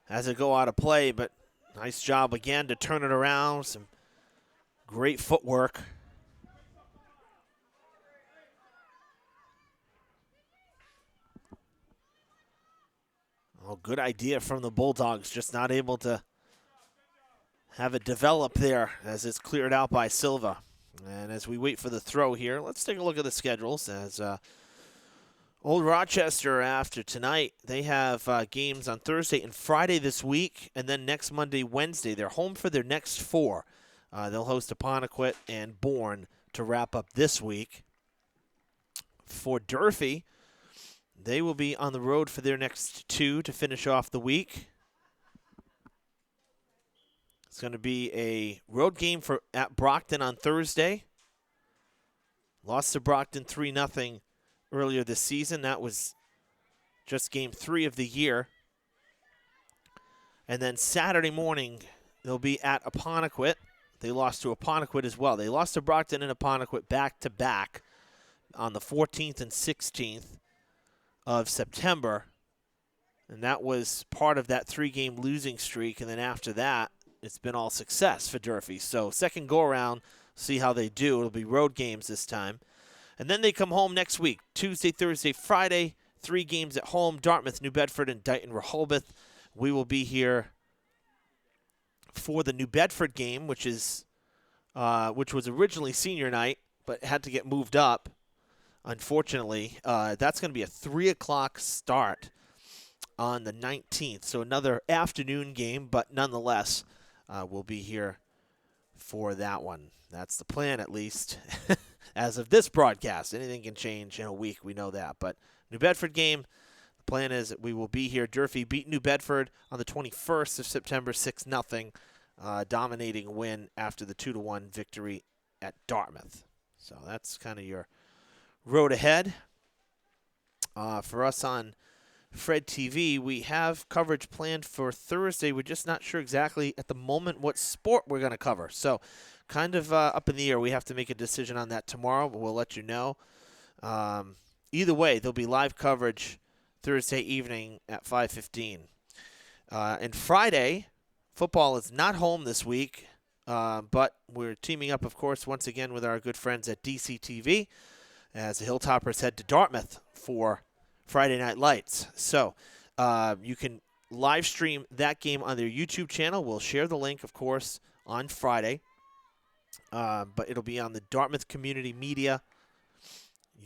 has it go out of play, but nice job again to turn it around. Some great footwork. Oh, good idea from the Bulldogs, just not able to have it develop there as it's cleared out by Silva. And as we wait for the throw here, let's take a look at the schedules. As Old Rochester, after tonight, they have games on Thursday and Friday this week, and then next Monday, Wednesday. They're home for their next four. They'll host Apponequet and Bourne to wrap up this week. For Durfee, they will be on the road for their next two to finish off the week. It's going to be a road game at Brockton on Thursday. Lost to Brockton 3-0 earlier this season. That was just game 3 of the year. And then Saturday morning, they'll be at Apponequet. They lost to Apponequet as well. They lost to Brockton and Apponequet back-to-back on the 14th and 16th of September. And that was part of that 3-game losing streak. And then after that, it's been all success for Durfee. So second go-around, see how they do. It'll be road games this time. And then they come home next week, Tuesday, Thursday, Friday, 3 games at home, Dartmouth, New Bedford, and Dighton-Rehoboth. We will be here for the New Bedford game, which was originally senior night, but had to get moved up, unfortunately. That's going to be a 3 o'clock start on the 19th. So another afternoon game, but nonetheless, we'll be here for that one. That's the plan, at least. As of this broadcast, anything can change in a week. We know that. But New Bedford game, the plan is that we will be here. Durfee beat New Bedford on the 21st of September, 6-0, dominating win after the 2-1 victory at Dartmouth. So that's kind of your road ahead. For us on Fred TV, we have coverage planned for Thursday. We're just not sure exactly at the moment what sport we're going to cover. So kind of up in the air. We have to make a decision on that tomorrow, but we'll let you know. Either way, there'll be live coverage Thursday evening at 5:15. And Friday, football is not home this week, but we're teaming up, of course, once again with our good friends at DCTV as the Hilltoppers head to Dartmouth for Friday Night Lights. So you can live stream that game on their YouTube channel. We'll share the link, of course, on Friday. But it'll be on the Dartmouth Community Media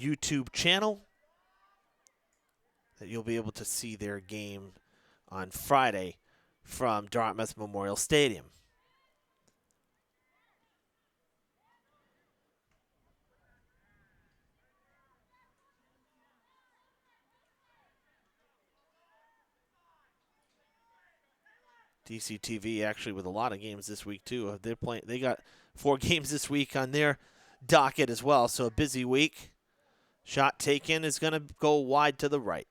YouTube channel that you'll be able to see their game on Friday from Dartmouth Memorial Stadium. DCTV actually with a lot of games this week too. They got 4 games this week on their docket as well, so a busy week. Shot taken is going to go wide to the right.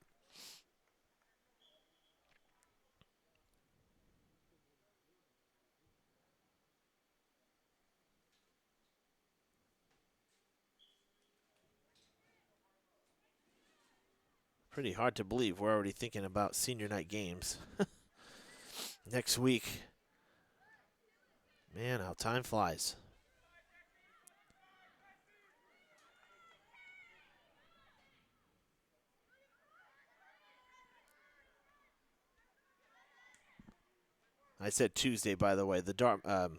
Pretty hard to believe we're already thinking about senior night games next week. Man, how time flies. I said Tuesday, by the way. The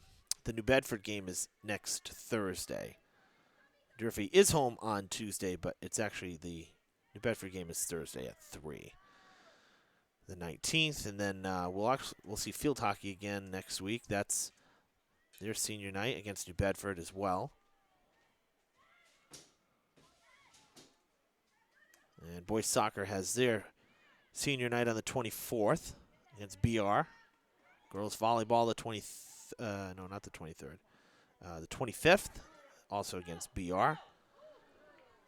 New Bedford game is next Thursday. Durfee is home on Tuesday, but it's actually the New Bedford game is Thursday at 3, the 19th, and then we'll see field hockey again next week. That's their senior night against New Bedford as well. And boys soccer has their senior night on the 24th against BR. Girls volleyball the 23rd. The 25th, also against BR.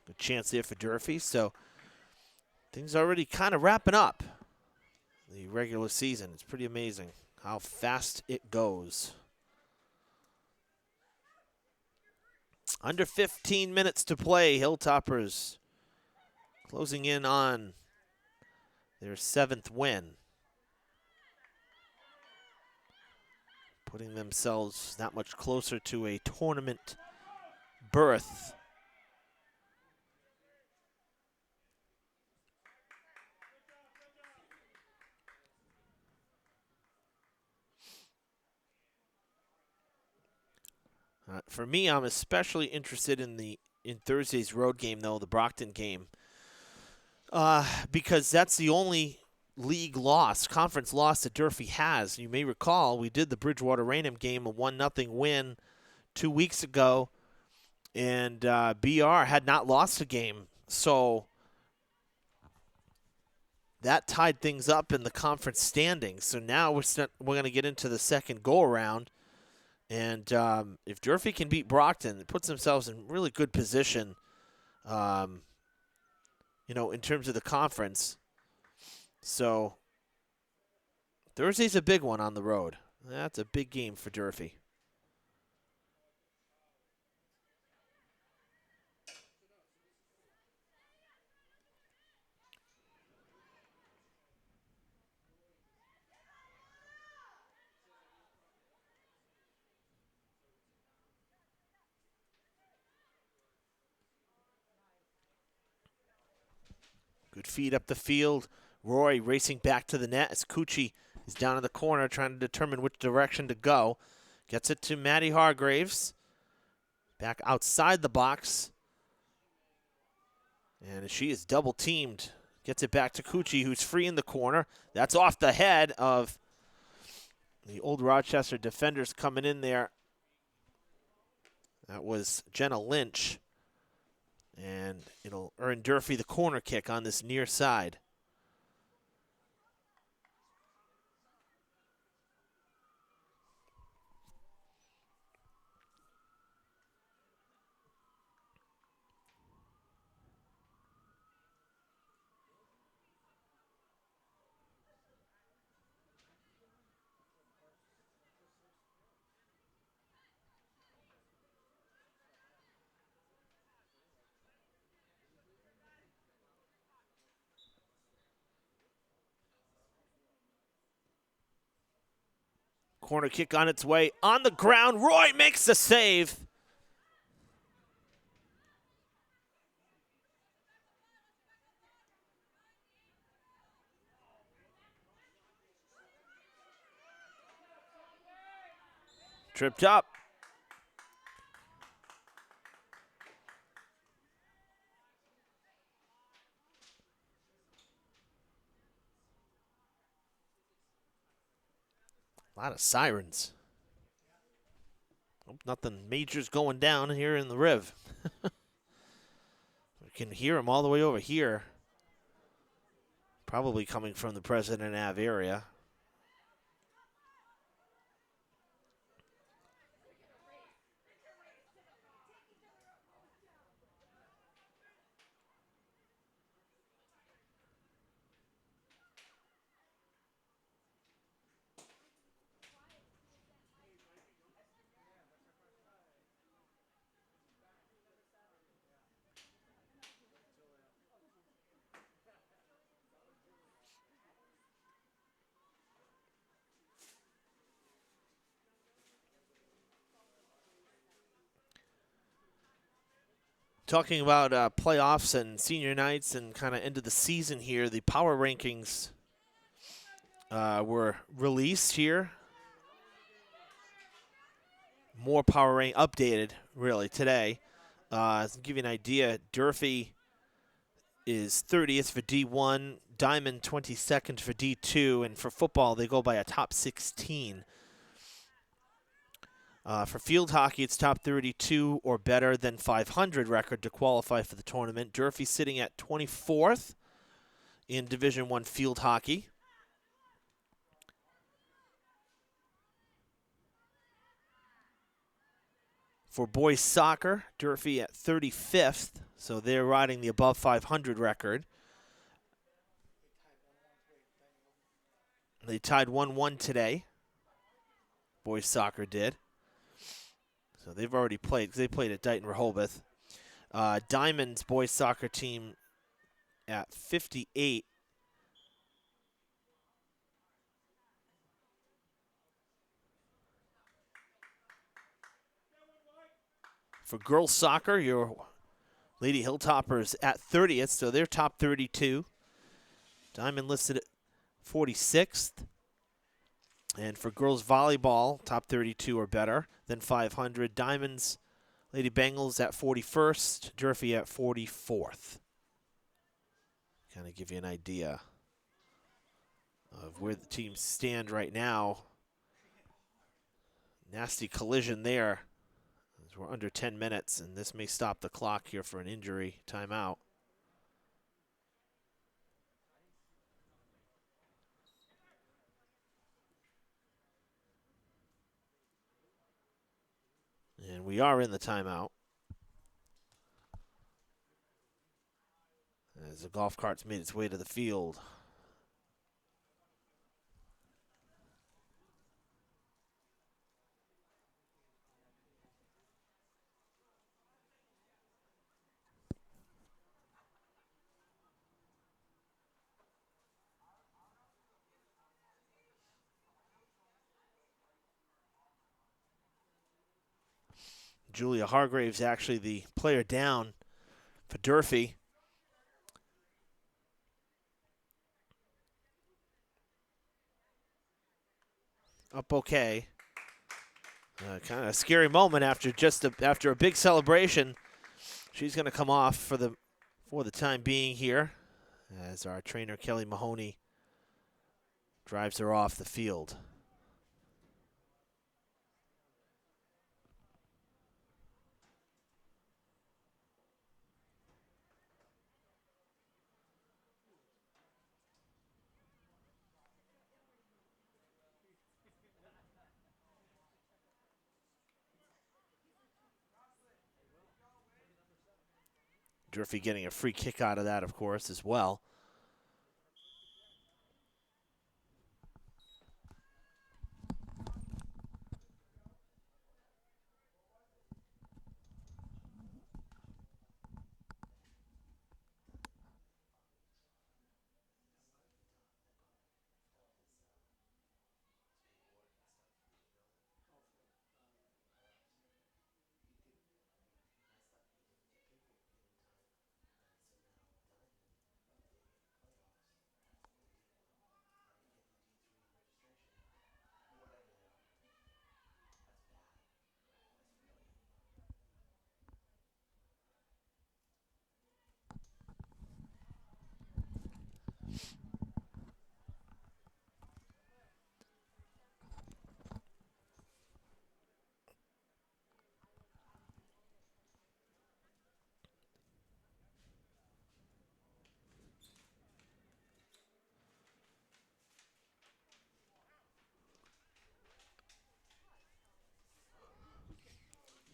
Good chance there for Durfee. So things already kind of wrapping up the regular season. It's pretty amazing how fast it goes. Under 15 minutes to play. Hilltoppers closing in on their 7th win, putting themselves that much closer to a tournament berth. For me, I'm especially interested in Thursday's road game, though, the Brockton game, because that's the only league loss, conference loss that Durfee has. You may recall we did the Bridgewater Raynham game, a 1-0 win 2 weeks ago, and BR had not lost a game. So that tied things up in the conference standings. So now we're going to get into the second go-around. And if Durfee can beat Brockton, it puts themselves in really good position, in terms of the conference. So Thursday's a big one on the road. That's a big game for Durfee. Good feed up the field. Roy racing back to the net as Cucci is down in the corner trying to determine which direction to go. Gets it to Maddie Hargraves. Back outside the box. And she is double teamed. Gets it back to Cucci, who's free in the corner. That's off the head of the old Rochester defenders coming in there. That was Jenna Lynch. And it'll earn Durfee the corner kick on this near side. Corner kick on its way. On the ground, Roy makes the save. Tripped up. A lot of sirens. Hope nothing major's going down here in the Riv. We can hear them all the way over here. Probably coming from the President Ave area. Talking about playoffs and senior nights and kind of end of the season here, the power rankings were released here. More power rank updated, really, today. To give you an idea, Durfee is 30th for D1, Diamond 22nd for D2, and for football, they go by a top 16. For field hockey, it's top 32 or better than 500 record to qualify for the tournament. Durfee sitting at 24th in Division I field hockey. For boys soccer, Durfee at 35th, so they're riding the above 500 record. They tied 1-1 today. Boys soccer did. So they've already played, because they played at Dighton Rehoboth. Diamond's boys soccer team at 58. For girls soccer, your Lady Hilltoppers at 30th, so they're top 32. Diamond listed at 46th. And for girls volleyball, top 32 or better than 500. Diamonds, Lady Bengals at 41st, Durfee at 44th. Kind of give you an idea of where the teams stand right now. Nasty collision there. As we're under 10 minutes, and this may stop the clock here for an injury timeout. And we are in the timeout. As the golf cart's made its way to the field. Julia Hargraves actually the player down for Durfee. Up okay. Kind of a scary moment after after a big celebration. She's going to come off for the time being here, as our trainer Kelly Mahoney drives her off the field. Durfee getting a free kick out of that, of course, as well.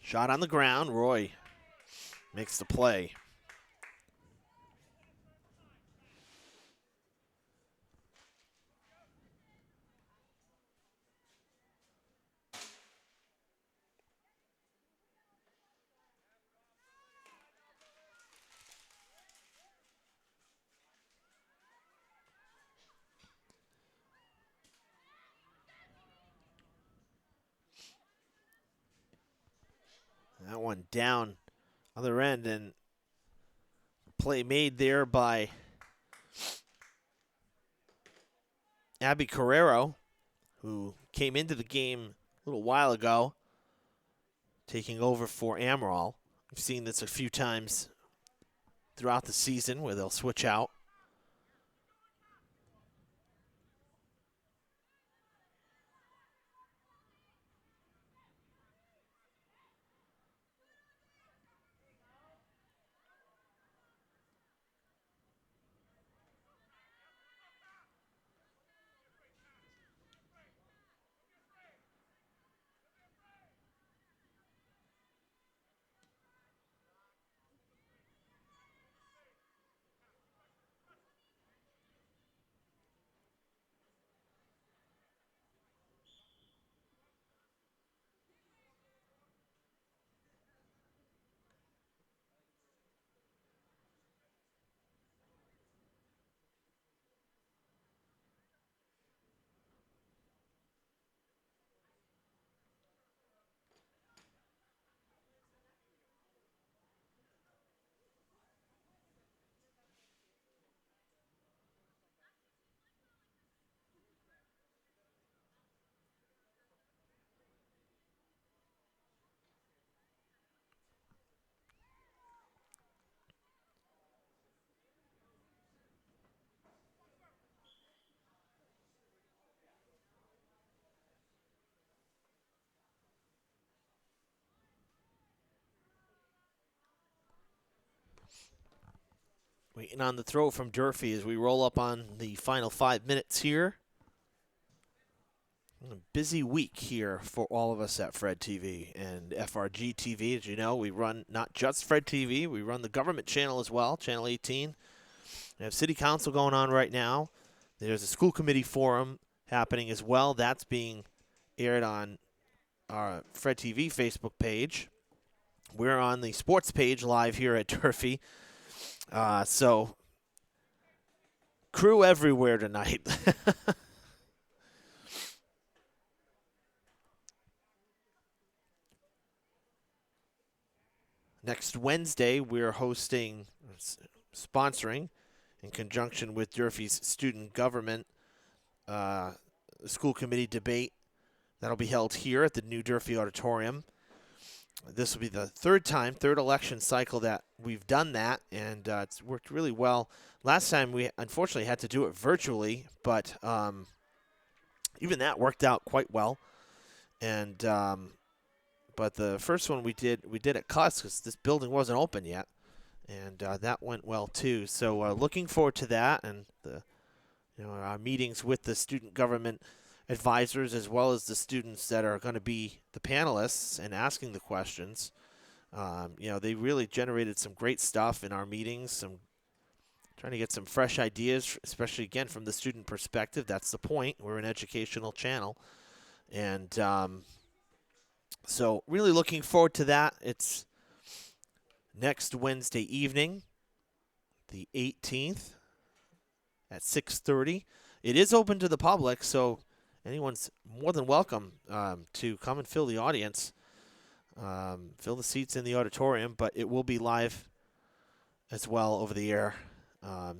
Shot on the ground. Roy makes the play. That one down other end, and Play made there by Abby Carrero, who came into the game a little while ago, taking over for Amaral. We've seen this a few times throughout the season where they'll switch out. Waiting on the throw from Durfee as we roll up on the final 5 minutes here. A busy week here for all of us at Fred TV and FRG TV. As you know, we run not just Fred TV, we run the government channel as well, Channel 18. We have City Council going on right now. There's a school committee forum happening as well. That's being aired on our Fred TV Facebook page. We're on the sports page live here at Durfee. So, crew everywhere tonight. Next Wednesday, we're sponsoring, in conjunction with Durfee's student government, school committee debate. That'll be held here at the new Durfee Auditorium. This will be the third election cycle that we've done that, and it's worked really well. Last time we unfortunately had to do it virtually, but even that worked out quite well. And but the first one we did at Cuss because this building wasn't open yet, and that went well too. So looking forward to that, and our meetings with the student government advisors as well as the students that are going to be the panelists and asking the questions. They really generated some great stuff in our meetings, trying to get some fresh ideas, especially, again, from the student perspective. That's the point. We're an educational channel. And so really looking forward to that. It's next Wednesday evening, the 18th at 6:30. It is open to the public, so anyone's more than welcome to come and fill the audience, fill the seats in the auditorium, but it will be live as well over the air.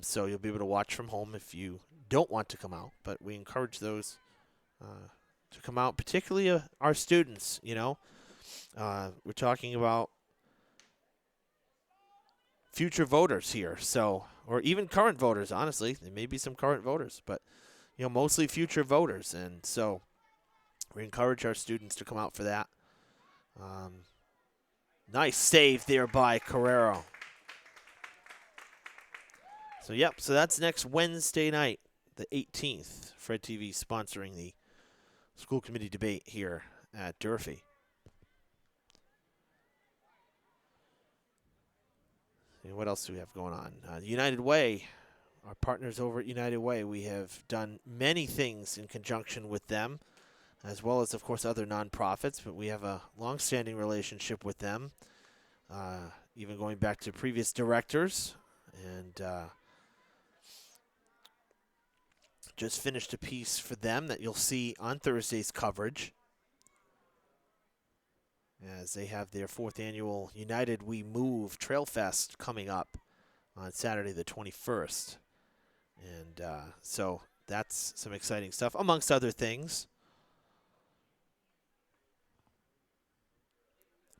So you'll be able to watch from home if you don't want to come out. But we encourage those to come out, particularly our students, We're talking about future voters here, or even current voters, honestly. There may be some current voters, but mostly future voters, and so we encourage our students to come out for that. Nice save there by Carrero. So that's next Wednesday night, the 18th. Fred TV sponsoring the school committee debate here at Durfee. And what else do we have going on? United Way. Our partners over at United Way, we have done many things in conjunction with them, as well as, of course, other nonprofits, but we have a long-standing relationship with them, even going back to previous directors, and just finished a piece for them that you'll see on Thursday's coverage, as they have their 4th annual United We Move Trail Fest coming up on Saturday the 21st. And so that's some exciting stuff, amongst other things.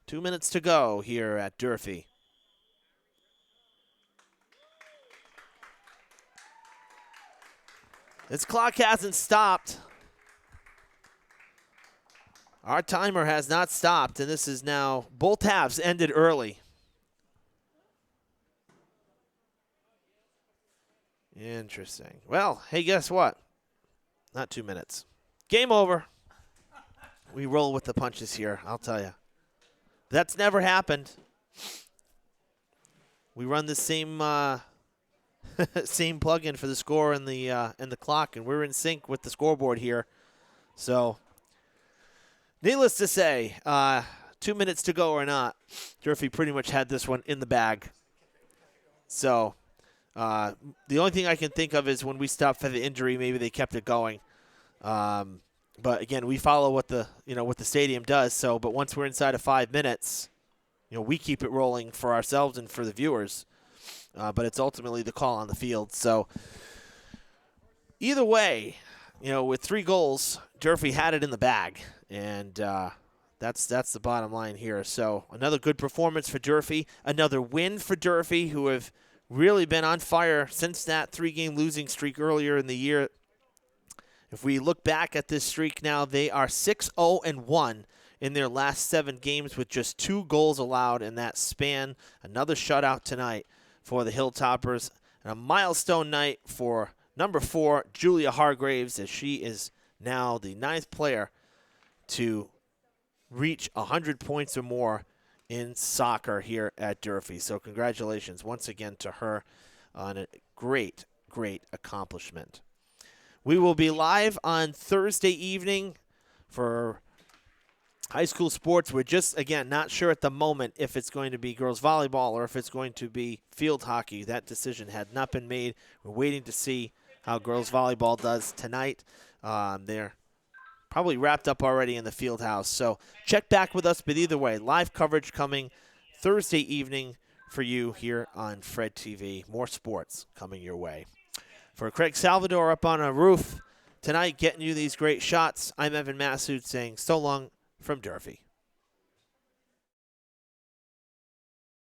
2 minutes to go here at Durfee. This clock hasn't stopped. Our timer has not stopped, and this is now, both halves ended early. Interesting. Well, hey, guess what? Not 2 minutes. Game over. We roll with the punches here, I'll tell you. That's never happened. We run the same same plug-in for the score and the clock, and we're in sync with the scoreboard here. So, needless to say, 2 minutes to go or not, Durfee pretty much had this one in the bag. So, the only thing I can think of is when we stopped for the injury, maybe they kept it going. But again, we follow what the stadium does. So, but once we're inside of 5 minutes, we keep it rolling for ourselves and for the viewers. But it's ultimately the call on the field. So, either way, with 3 goals, Durfee had it in the bag, and that's the bottom line here. So, another good performance for Durfee, another win for Durfee, who have really been on fire since that 3-game losing streak earlier in the year. If we look back at this streak now, they are 6-0-1 in their last 7 games with just 2 goals allowed in that span. Another shutout tonight for the Hilltoppers, and a milestone night for number 4, Julia Hargraves, as she is now the 9th player to reach 100 points or more in soccer here at Durfee. So congratulations once again to her on a great, great accomplishment. We will be live on Thursday evening for high school sports. We're just, again, not sure at the moment if it's going to be girls volleyball or if it's going to be field hockey. That decision had not been made. We're waiting to see how girls volleyball does tonight. They're probably wrapped up already in the field house. So check back with us. But either way, live coverage coming Thursday evening for you here on Fred TV. More sports coming your way. For Craig Salvador up on a roof tonight, getting you these great shots, I'm Evan Massoud saying so long from Durfee.